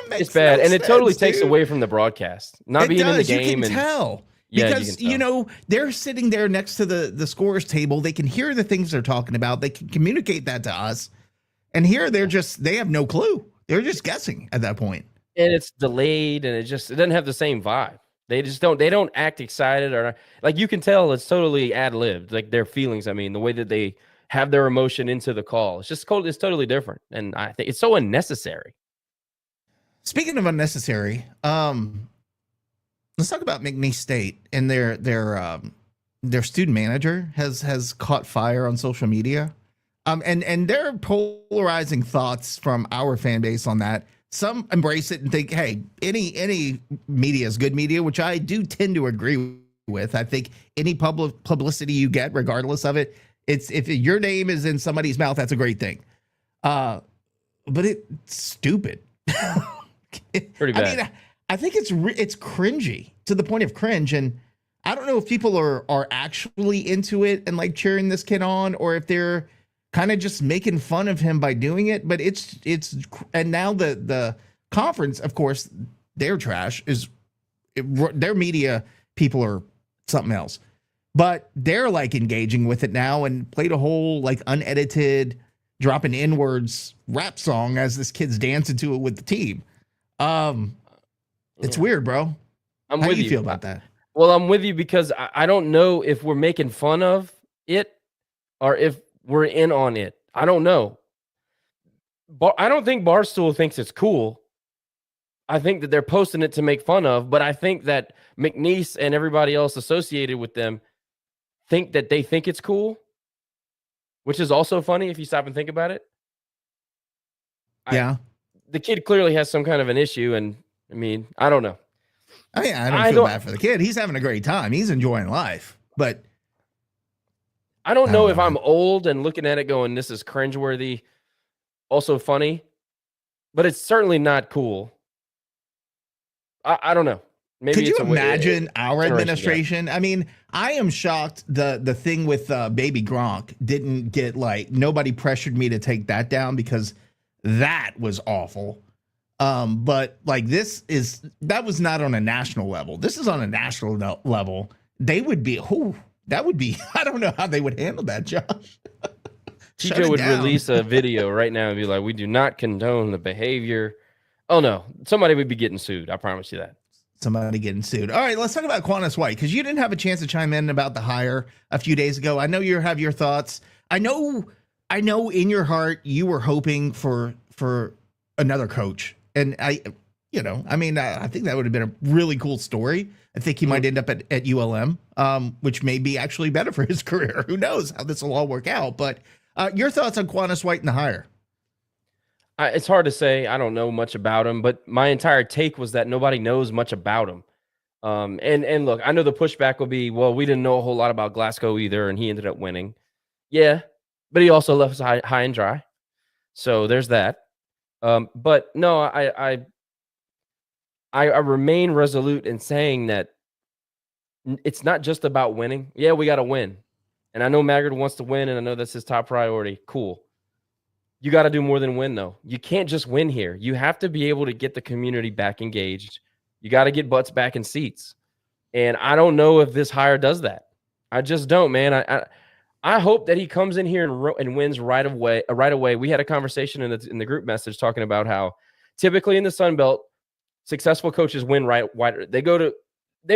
Makes it's bad, no and it totally sense, takes dude. away from the broadcast. Not It being in the does. You game, can and tell. Yeah, you Because, can tell. know, they're sitting there next to the scorer's table. They can hear the things they're talking about. They can communicate that to us. And here they have no clue. They're just guessing at that point. and it's delayed, and it doesn't have the same vibe. They don't act excited, or like, you can tell it's totally ad-libbed, like their feelings. I mean, the way that they have their emotion into the call, it's totally different, and I think it's so unnecessary. Speaking of unnecessary, let's talk about McNeese State and their student manager has caught fire on social media. And there are polarizing thoughts from our fan base on that. Some embrace it and think, hey, any media is good media, which I do tend to agree with. I think any publicity you get, regardless of it, if your name is in somebody's mouth, that's a great thing. But it's stupid. Pretty bad. I mean, I think it's cringy to the point of cringe, and I don't know if people are actually into it and like cheering this kid on, or if they're kind of just making fun of him by doing it. But it's and now the conference, of course, their trash their media people are something else, but they're like engaging with it now and played a whole like unedited dropping N-words rap song as this kid's dancing to it with the team. It's weird, bro. How do you feel about that? Well, I'm with you because I don't know if we're making fun of it or if we're in on it. I don't know. I don't think Barstool thinks it's cool. I think that they're posting it to make fun of, but I think that McNeese and everybody else associated with them think that they think it's cool, which is also funny if you stop and think about it. Yeah. The kid clearly has some kind of an issue, and I mean, I don't know. I mean, I don't feel bad for the kid. He's having a great time. He's enjoying life, but I don't know if I'm old and looking at it going, this is cringeworthy, also funny, but it's certainly not cool. I don't know. Maybe could you imagine our administration? I mean, I am shocked the thing with baby Gronk didn't get like, nobody pressured me to take that down because that was awful. But like that was not on a national level. This is on a national level. They would be, that would be, I don't know how they would handle that, Josh. TJ would release a video right now and be like, we do not condone the behavior. Oh no, somebody would be getting sued. I promise you that. Somebody getting sued. All right, let's talk about Quantas White, because you didn't have a chance to chime in about the hire a few days ago. I know you have your thoughts. I know in your heart you were hoping for another coach. And I think that would have been a really cool story. I think he might end up at ULM, which may be actually better for his career. Who knows how this will all work out? But your thoughts on Quantas White and the hire? It's hard to say. I don't know much about him, but my entire take was that nobody knows much about him. And look, I know the pushback will be, well, we didn't know a whole lot about Glasgow either, and he ended up winning. Yeah, but he also left us high and dry. So there's that. But no, I remain resolute in saying that it's not just about winning. Yeah, we got to win. And I know Maggard wants to win, and I know that's his top priority. Cool. You got to do more than win, though. You can't just win here. You have to be able to get the community back engaged. You got to get butts back in seats. And I don't know if this hire does that. I just don't, man. I hope that he comes in here and wins right away. We had a conversation in the group message talking about how typically in the Sun Belt, successful coaches win right. They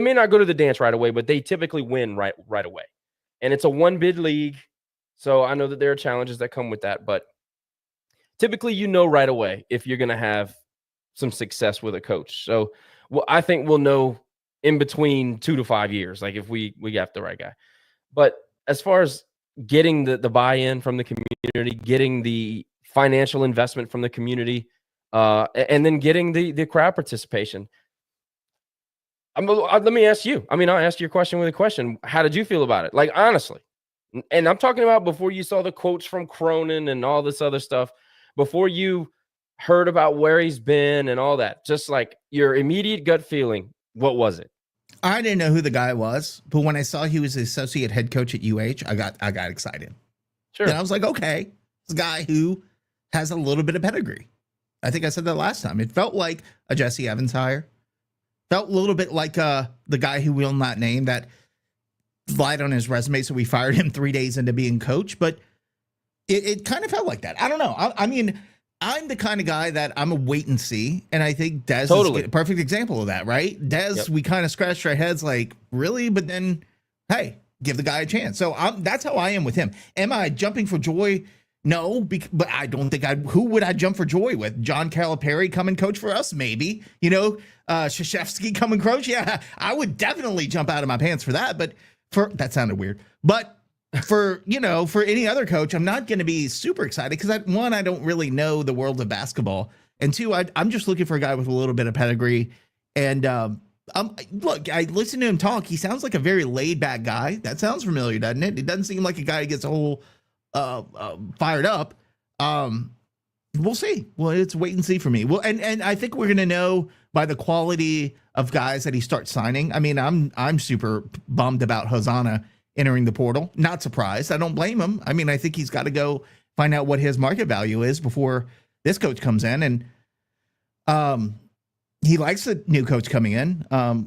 may not go to the dance right away, but they typically win right away. And it's a one bid league. So I know that there are challenges that come with that, but typically, right away if you're going to have some success with a coach. So I think we'll know in between 2 to 5 years, like if we got the right guy. But as far as getting the buy-in from the community, getting the financial investment from the community, and then getting the crowd participation. Let me ask you. I mean, I'll ask your question with a question. How did you feel about it? Like, honestly. And I'm talking about before you saw the quotes from Cronin and all this other stuff, before you heard about where he's been and all that, just like your immediate gut feeling, what was it? I didn't know who the guy was, but when I saw he was the associate head coach at UH, I got excited. Sure. And I was like, okay, this guy who has a little bit of pedigree. I think I said that last time. It felt like a Jesse Evans hire. Felt a little bit like the guy who will not name that lied on his resume, so we fired him 3 days into being coach. But it kind of felt like that. I don't know. I mean, I'm the kind of guy that I'm a wait and see, and I think Dez is a perfect example of that, right? Dez, we kind of scratched our heads like, really? But then, hey, give the guy a chance. So that's how I am with him. Am I jumping for joy? No, but I don't think who would I jump for joy with? John Calipari come and coach for us? Maybe. Krzyzewski come and coach? Yeah, I would definitely jump out of my pants for that. But that sounded weird. But for any other coach, I'm not going to be super excited because one, I don't really know the world of basketball. And two, I'm just looking for a guy with a little bit of pedigree. And look, I listen to him talk. He sounds like a very laid back guy. That sounds familiar, doesn't it? It doesn't seem like a guy who gets a whole fired up. We'll see. Well, it's wait and see for me. Well, and I think we're going to know by the quality of guys that he starts signing. I mean, I'm super bummed about Hosanna entering the portal. Not surprised. I don't blame him. I mean, I think he's got to go find out what his market value is before this coach comes in. And he likes the new coach coming in.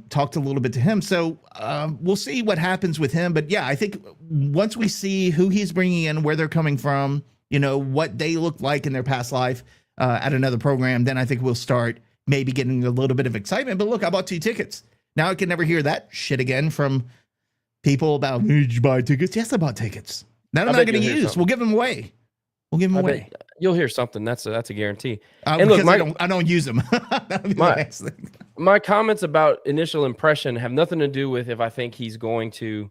Talked a little bit to him. So we'll see what happens with him. But yeah, I think once we see who he's bringing in, where they're coming from, what they look like in their past life at another program, then I think we'll start maybe getting a little bit of excitement. But look, I bought 2 tickets. Now I can never hear that shit again from people about, did you buy tickets? Yes, I bought tickets. That I'm not going to use. We'll give them away. You'll hear something. That's a guarantee. And look, I don't use them. My comments about initial impression have nothing to do with if I think he's going to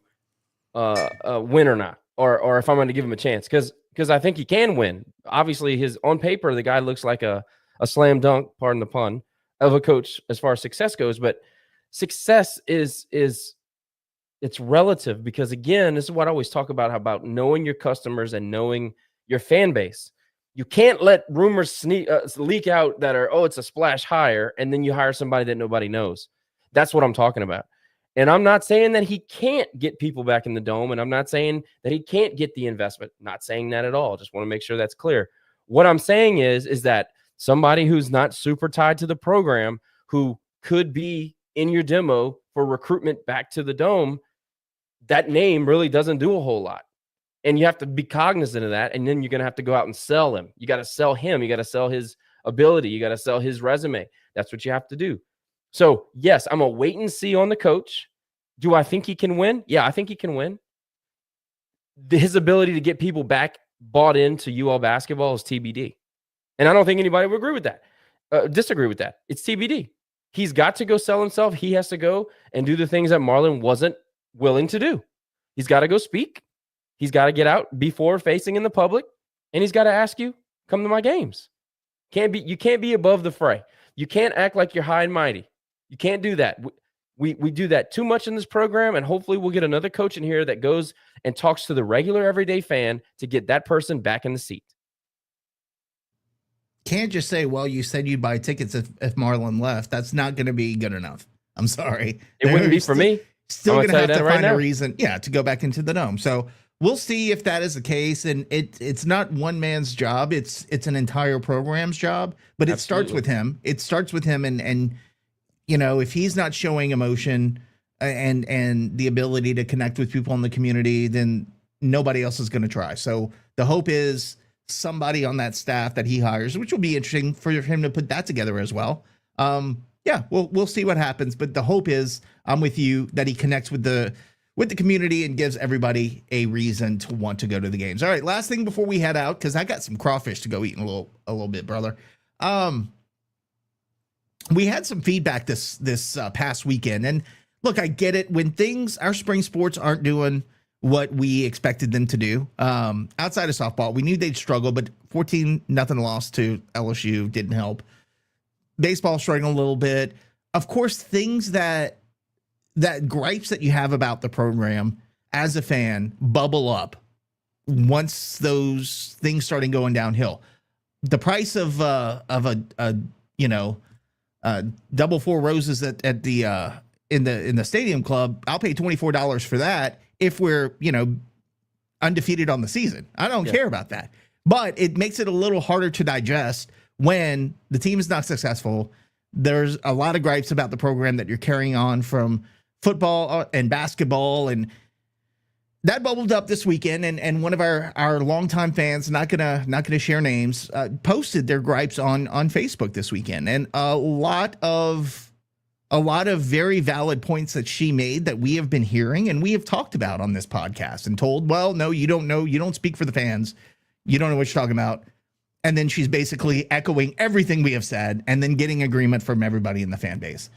win or not, or if I'm going to give him a chance, because I think he can win. Obviously, on paper, the guy looks like a slam dunk, pardon the pun, of a coach as far as success goes. But success is it's relative, because again, this is what I always talk about knowing your customers and knowing your fan base. You can't let rumors leak out that it's a splash hire, and then you hire somebody that nobody knows. That's what I'm talking about. And I'm not saying that he can't get people back in the dome, and I'm not saying that he can't get the investment. Not saying that at all. Just want to make sure that's clear. What I'm saying is that somebody who's not super tied to the program, who could be in your demo for recruitment back to the dome, that name really doesn't do a whole lot. And you have to be cognizant of that. And then you're going to have to go out and sell him. You got to sell him. You got to sell his ability. You got to sell his resume. That's what you have to do. So, yes, I'm a wait and see on the coach. Do I think he can win? Yeah, I think he can win. His ability to get people back bought into UL basketball is TBD. And I don't think anybody would agree with that, disagree with that. It's TBD. He's got to go sell himself. He has to go and do the things that Marlon wasn't willing to do. He's got to go speak. He's got to get out before facing in the public, and he's got to ask you, come to my games. You can't be above the fray. You can't act like you're high and mighty. You can't do that. We do that too much in this program, and hopefully we'll get another coach in here that goes and talks to the regular everyday fan to get that person back in the seat. Can't just say, well, you said you'd buy tickets if Marlon left. That's not going to be good enough. I'm sorry. It wouldn't be for me. Still going to have to find a reason, to go back into the dome. So we'll see if that is the case. And it's not one man's job. It's an entire program's job, but it starts with him. It starts with him. And if he's not showing emotion and the ability to connect with people in the community, then nobody else is going to try. So the hope is somebody on that staff that he hires, which will be interesting for him to put that together as well. We'll see what happens, but the hope is, I'm with you, that he connects with the community and gives everybody a reason to want to go to the games. All right, last thing before we head out, because I got some crawfish to go eat in a little bit, brother. We had some feedback this past weekend, and look, I get it when our spring sports aren't doing what we expected them to do. Outside of softball, we knew they'd struggle, but 14-0 loss to LSU didn't help. Baseball struggling a little bit. Of course, things that gripes that you have about the program as a fan bubble up once those things started going downhill. The price of a double four roses at the in the stadium club, I'll pay $24 for that if we're undefeated on the season. I don't care about that, but it makes it a little harder to digest when the team is not successful, there's a lot of gripes about the program that you're carrying on from football and basketball, and that bubbled up this weekend. And one of our longtime fans, not gonna share names, posted their gripes on Facebook this weekend, and a lot of very valid points that she made that we have been hearing and we have talked about on this podcast and told, well, no, you don't know, you don't speak for the fans, you don't know what you're talking about. And then she's basically echoing everything we have said and then getting agreement from everybody in the fan base.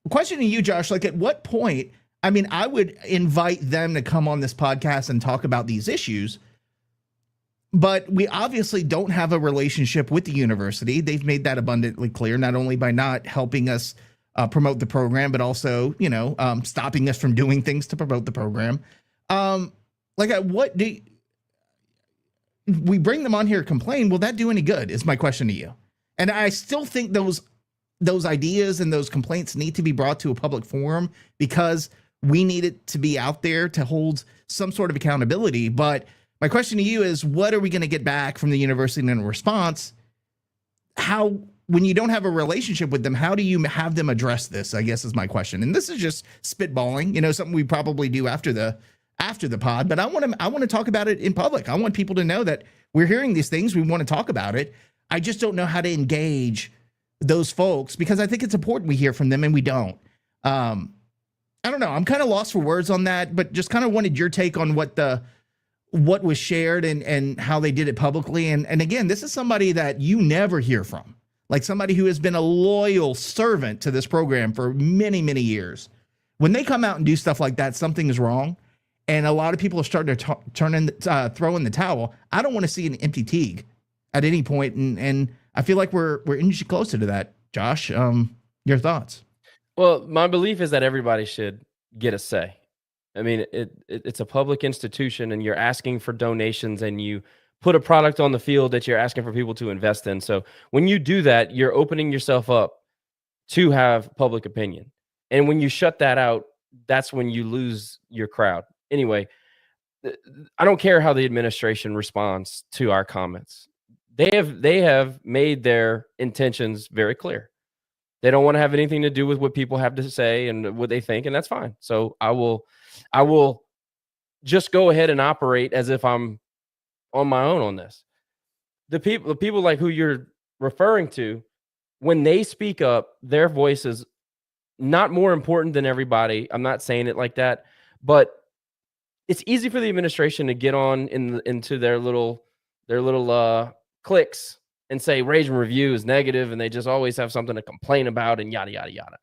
Question to you, Josh, like at what point, I mean, I would invite them to come on this podcast and talk about these issues, but we obviously don't have a relationship with the university. They've made that abundantly clear, not only by not helping us promote the program, but also, stopping us from doing things to promote the program. Like at what do we bring them on here to complain? Will that do any good is my question to you. And I still think those ideas and those complaints need to be brought to a public forum because we need it to be out there to hold some sort of accountability. But my question to you is, what are we going to get back from the university in response? When you don't have a relationship with them, how do you have them address this, I guess is my question. And this is just spitballing, something we probably do after the pod, but I want to talk about it in public. I want people to know that we're hearing these things. We want to talk about it. I just don't know how to engage those folks because I think it's important we hear from them and we don't. I don't know. I'm kind of lost for words on that, but just kind of wanted your take on what was shared and how they did it publicly. And again, this is somebody that you never hear from, like somebody who has been a loyal servant to this program for many, many years. When they come out and do stuff like that, something is wrong. And a lot of people are starting to throw in the towel. I don't want to see an empty Tigue at any point, and I feel like we're inching closer to that. Josh, your thoughts? Well, my belief is that everybody should get a say. I mean, it's a public institution, and you're asking for donations, and you put a product on the field that you're asking for people to invest in. So when you do that, you're opening yourself up to have public opinion, and when you shut that out, that's when you lose your crowd. Anyway, I don't care how the administration responds to our comments. They have made their intentions very clear. They don't want to have anything to do with what people have to say and what they think, and that's fine. So I will just go ahead and operate as if I'm on my own on this. The people like who you're referring to, when they speak up, their voice is not more important than everybody. I'm not saying it like that, but it's easy for the administration to get on into their little cliques and say Rage and Review is negative, and they just always have something to complain about and yada, yada, yada.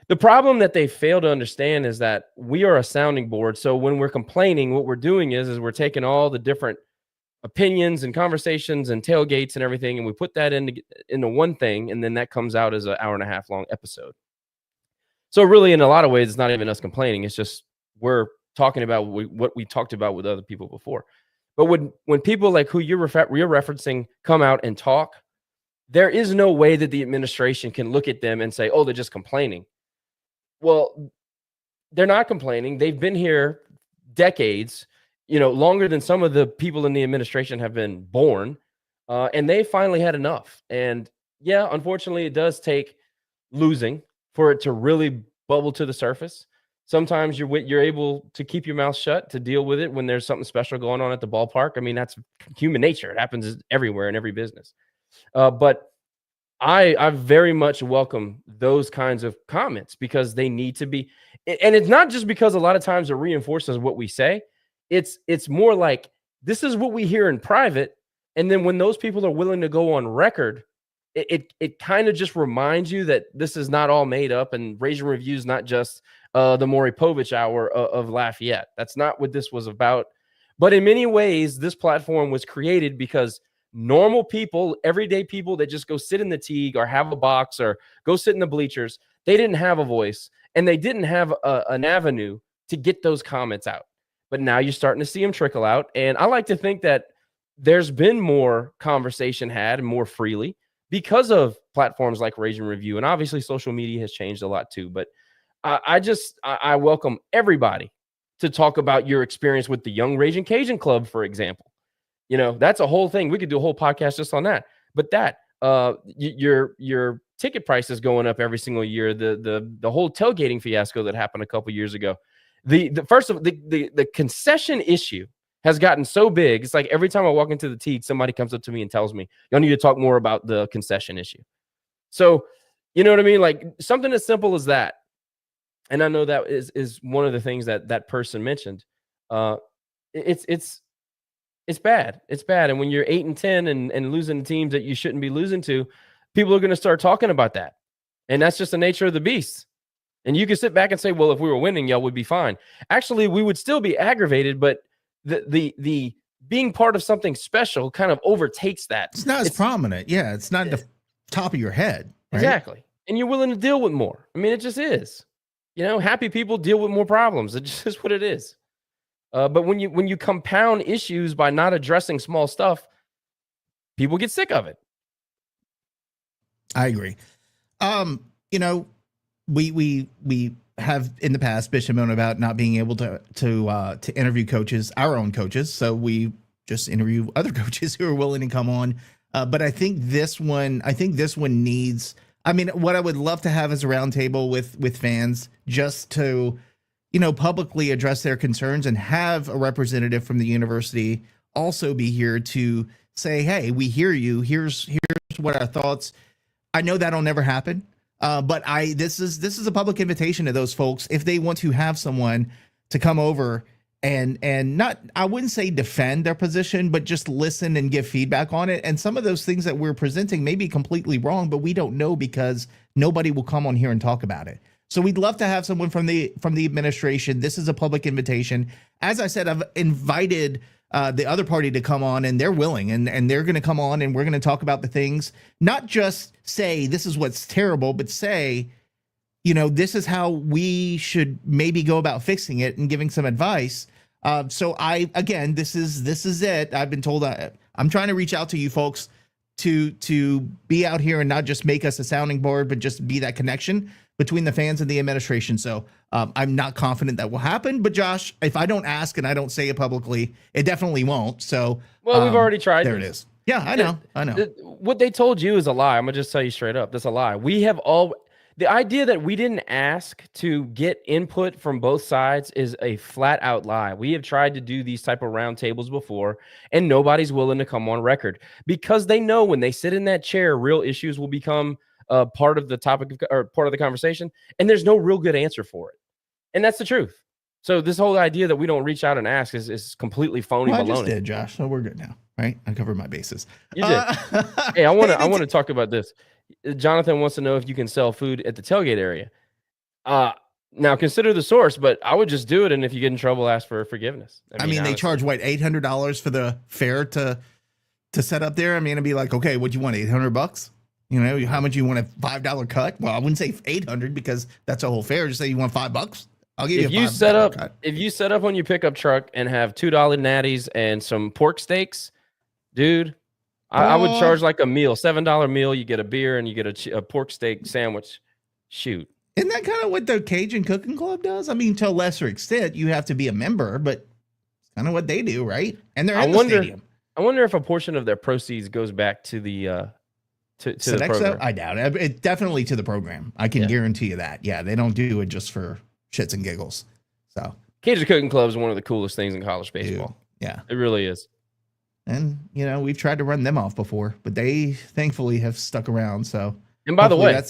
The problem that they fail to understand is that we are a sounding board. So when we're complaining, what we're doing is we're taking all the different opinions and conversations and tailgates and everything, and we put that into one thing, and then that comes out as an 1.5 hour long episode. So really, in a lot of ways, it's not even us complaining. It's just we're talking about what we talked about with other people before. But when people like who you're referencing come out and talk, there is no way that the administration can look at them and say, oh, they're just complaining. Well, they're not complaining. They've been here decades, longer than some of the people in the administration have been born. And they finally had enough. And yeah, unfortunately, it does take losing for it to really bubble to the surface. Sometimes you're able to keep your mouth shut to deal with it when there's something special going on at the ballpark. I mean, that's human nature. It happens everywhere in every business. But I very much welcome those kinds of comments because they need to be. And it's not just because a lot of times it reinforces what we say. It's more like this is what we hear in private. And then when those people are willing to go on record, it kind of just reminds you that this is not all made up, and Rage and Review is not just the Maury Povich hour of Lafayette. That's not what this was about. But in many ways, this platform was created because normal people, everyday people that just go sit in the Tigue or have a box or go sit in the bleachers, they didn't have a voice and they didn't have an avenue to get those comments out. But now you're starting to see them trickle out. And I like to think that there's been more conversation had and more freely because of platforms like Rage and Review. And obviously social media has changed a lot too. But I welcome everybody to talk about your experience with the Young Raging Cajun Club, for example. That's a whole thing. We could do a whole podcast just on that. but that your ticket price is going up every single year. The whole tailgating fiasco that happened a couple years ago. The concession issue has gotten so big. It's like every time I walk into the Tigue, somebody comes up to me and tells me, y'all need to talk more about the concession issue. So, you know what I mean? Like something as simple as that. And I know that is one of the things that person mentioned. It's bad. It's bad. And when you're 8-10 and losing teams that you shouldn't be losing to, people are going to start talking about that. And that's just the nature of the beast. And you can sit back and say, well, if we were winning, y'all would be fine. Actually, we would still be aggravated, but the being part of something special kind of overtakes that. It's not as prominent. Yeah, it's not the top of your head. Right? Exactly. And you're willing to deal with more. I mean, it just is. Happy people deal with more problems. It's just what it is. But when you compound issues by not addressing small stuff, people get sick of it. I agree. We have in the past bitched and moaned about not being able to interview coaches, our own coaches. So we just interview other coaches who are willing to come on. But I think this one needs. I mean, what I would love to have is a roundtable with fans just to, publicly address their concerns and have a representative from the university also be here to say, hey, we hear you. Here's what our thoughts. I know that'll never happen. But this is a public invitation to those folks if they want to have someone to come over and not, I wouldn't say defend their position, but just listen and give feedback on it. And some of those things that we're presenting may be completely wrong, but we don't know because nobody will come on here and talk about it. So we'd love to have someone from the administration. This is a public invitation. As I said, I've invited the other party to come on, and they're willing, and they're going to come on, and we're going to talk about the things, not just say this is what's terrible, but say, this is how we should maybe go about fixing it and giving some advice. So this is it. I've been told I'm trying to reach out to you folks to be out here and not just make us a sounding board, but just be that connection between the fans and the administration. So I'm not confident that will happen. But Josh, if I don't ask and I don't say it publicly, it definitely won't. So we've already tried. There it is. Yeah, I know. What they told you is a lie. I'm gonna just tell you straight up. That's a lie. The idea that we didn't ask to get input from both sides is a flat out lie. We have tried to do these type of roundtables before, and nobody's willing to come on record because they know when they sit in that chair, real issues will become part of the topic or part of the conversation, and there's no real good answer for it. And that's the truth. So this whole idea that we don't reach out and ask is completely phony baloney. I just did, Josh. So we're good now, right? I covered my bases. You did. Hey, I want to talk about this. Jonathan wants to know if you can sell food at the tailgate area. Now consider the source, but I would just do it. And if you get in trouble, ask for forgiveness. I mean they charge what, $800 for the fare to set up there. I mean, it'd be like, okay, what do you want? $800? How much you want, a $5 cut? Well, I wouldn't say 800 because that's a whole fare. Just say you want $5. I'll give you a $5 cut. If you set up on your pickup truck and have $2 natties and some pork steaks, dude, I would charge like a meal, $7 meal. You get a beer and you get a pork steak sandwich. Shoot. Isn't that kind of what the Cajun Cooking Club does? I mean, to a lesser extent, you have to be a member, but it's kind of what they do, right? And they're in the stadium. I wonder if a portion of their proceeds goes back to the to the program. I doubt it. It definitely to the program. I can guarantee you that. Yeah, they don't do it just for shits and giggles. So Cajun Cooking Club is one of the coolest things in college baseball. Dude, yeah, it really is. And we've tried to run them off before, but they thankfully have stuck around. So, and by the way, I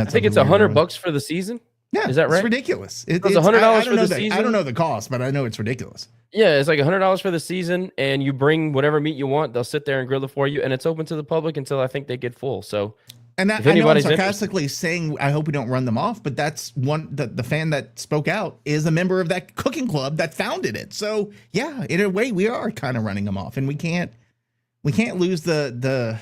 think it's $100 for the season. Yeah, is that right? It's ridiculous. It's $100 for the season. I don't know the cost, but I know it's ridiculous. Yeah, it's like $100 for the season, and you bring whatever meat you want. They'll sit there and grill it for you, and it's open to the public until I think they get full. So, and I know I'm sarcastically saying I hope we don't run them off, but that's the fan that spoke out is a member of that cooking club that founded it. So yeah, in a way, we are kind of running them off, and we can't lose the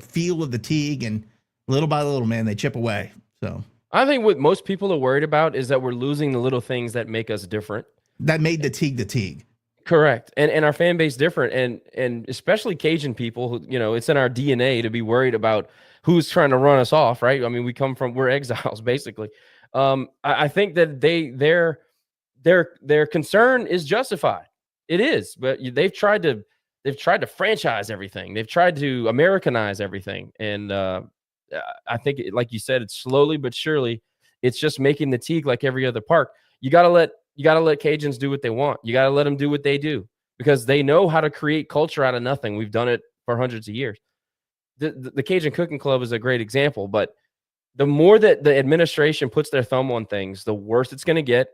feel of the Tigue, and little by little, man, they chip away. So I think what most people are worried about is that we're losing the little things that make us different. That made the Tigue. Correct. And our fan base different. And especially Cajun people who, it's in our DNA to be worried about who's trying to run us off, right? I mean, we're exiles basically. I think that their concern is justified. It is, but they've tried to they've tried to franchise everything. They've tried to Americanize everything. And I think, like you said, it's slowly but surely, it's just making the Tigue like every other park. You got to let Cajuns do what they want. You got to let them do what they do, because they know how to create culture out of nothing. We've done it for hundreds of years. The Cajun Cooking Club is a great example, but the more that the administration puts their thumb on things, the worse it's going to get.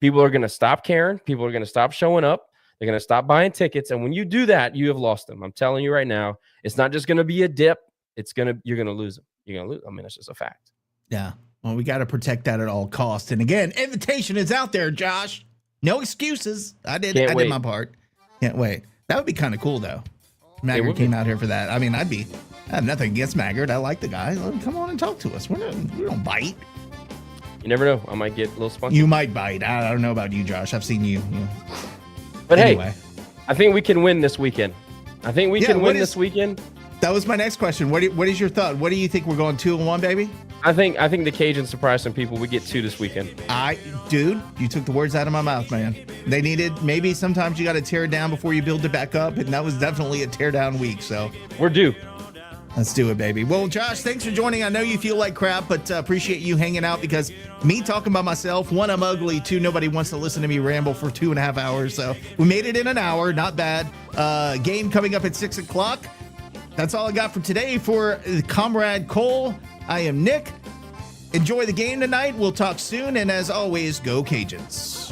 People are going to stop caring. People are going to stop showing up. They're going to stop buying tickets. And when you do that, you have lost them. I'm telling you right now, it's not just going to be a dip. You're going to lose them. You're going to lose. I mean, it's just a fact. Yeah. Well, we got to protect that at all costs. And again, invitation is out there, Josh. No excuses. I did my part. Can't wait. That would be kind of cool, though. Maggard came out here for that. I mean, I have nothing against Maggard. I like the guy. Let him come on and talk to us. We don't bite. You never know. I might get a little spunky. You might bite. I don't know about you, Josh. I've seen you. But anyway. Hey, I think we can win this weekend. This weekend. That was my next question. What is your thought? What do you think? We're going 2-1, baby? I think the Cajuns surprise some people. We get 2 this weekend. Dude, you took the words out of my mouth, man. They needed, maybe sometimes you got to tear it down before you build it back up, and that was definitely a tear down week. So we're due. Let's do it, baby. Well, Josh, thanks for joining. I know you feel like crap, but appreciate you hanging out, because me talking about myself, 1, I'm ugly, 2, nobody wants to listen to me ramble for 2.5 hours. So we made it in an hour. Not bad. Game coming up at 6 o'clock. That's all I got for today. For Comrade Cole, I am Nick. Enjoy the game tonight. We'll talk soon. And as always, go Cajuns.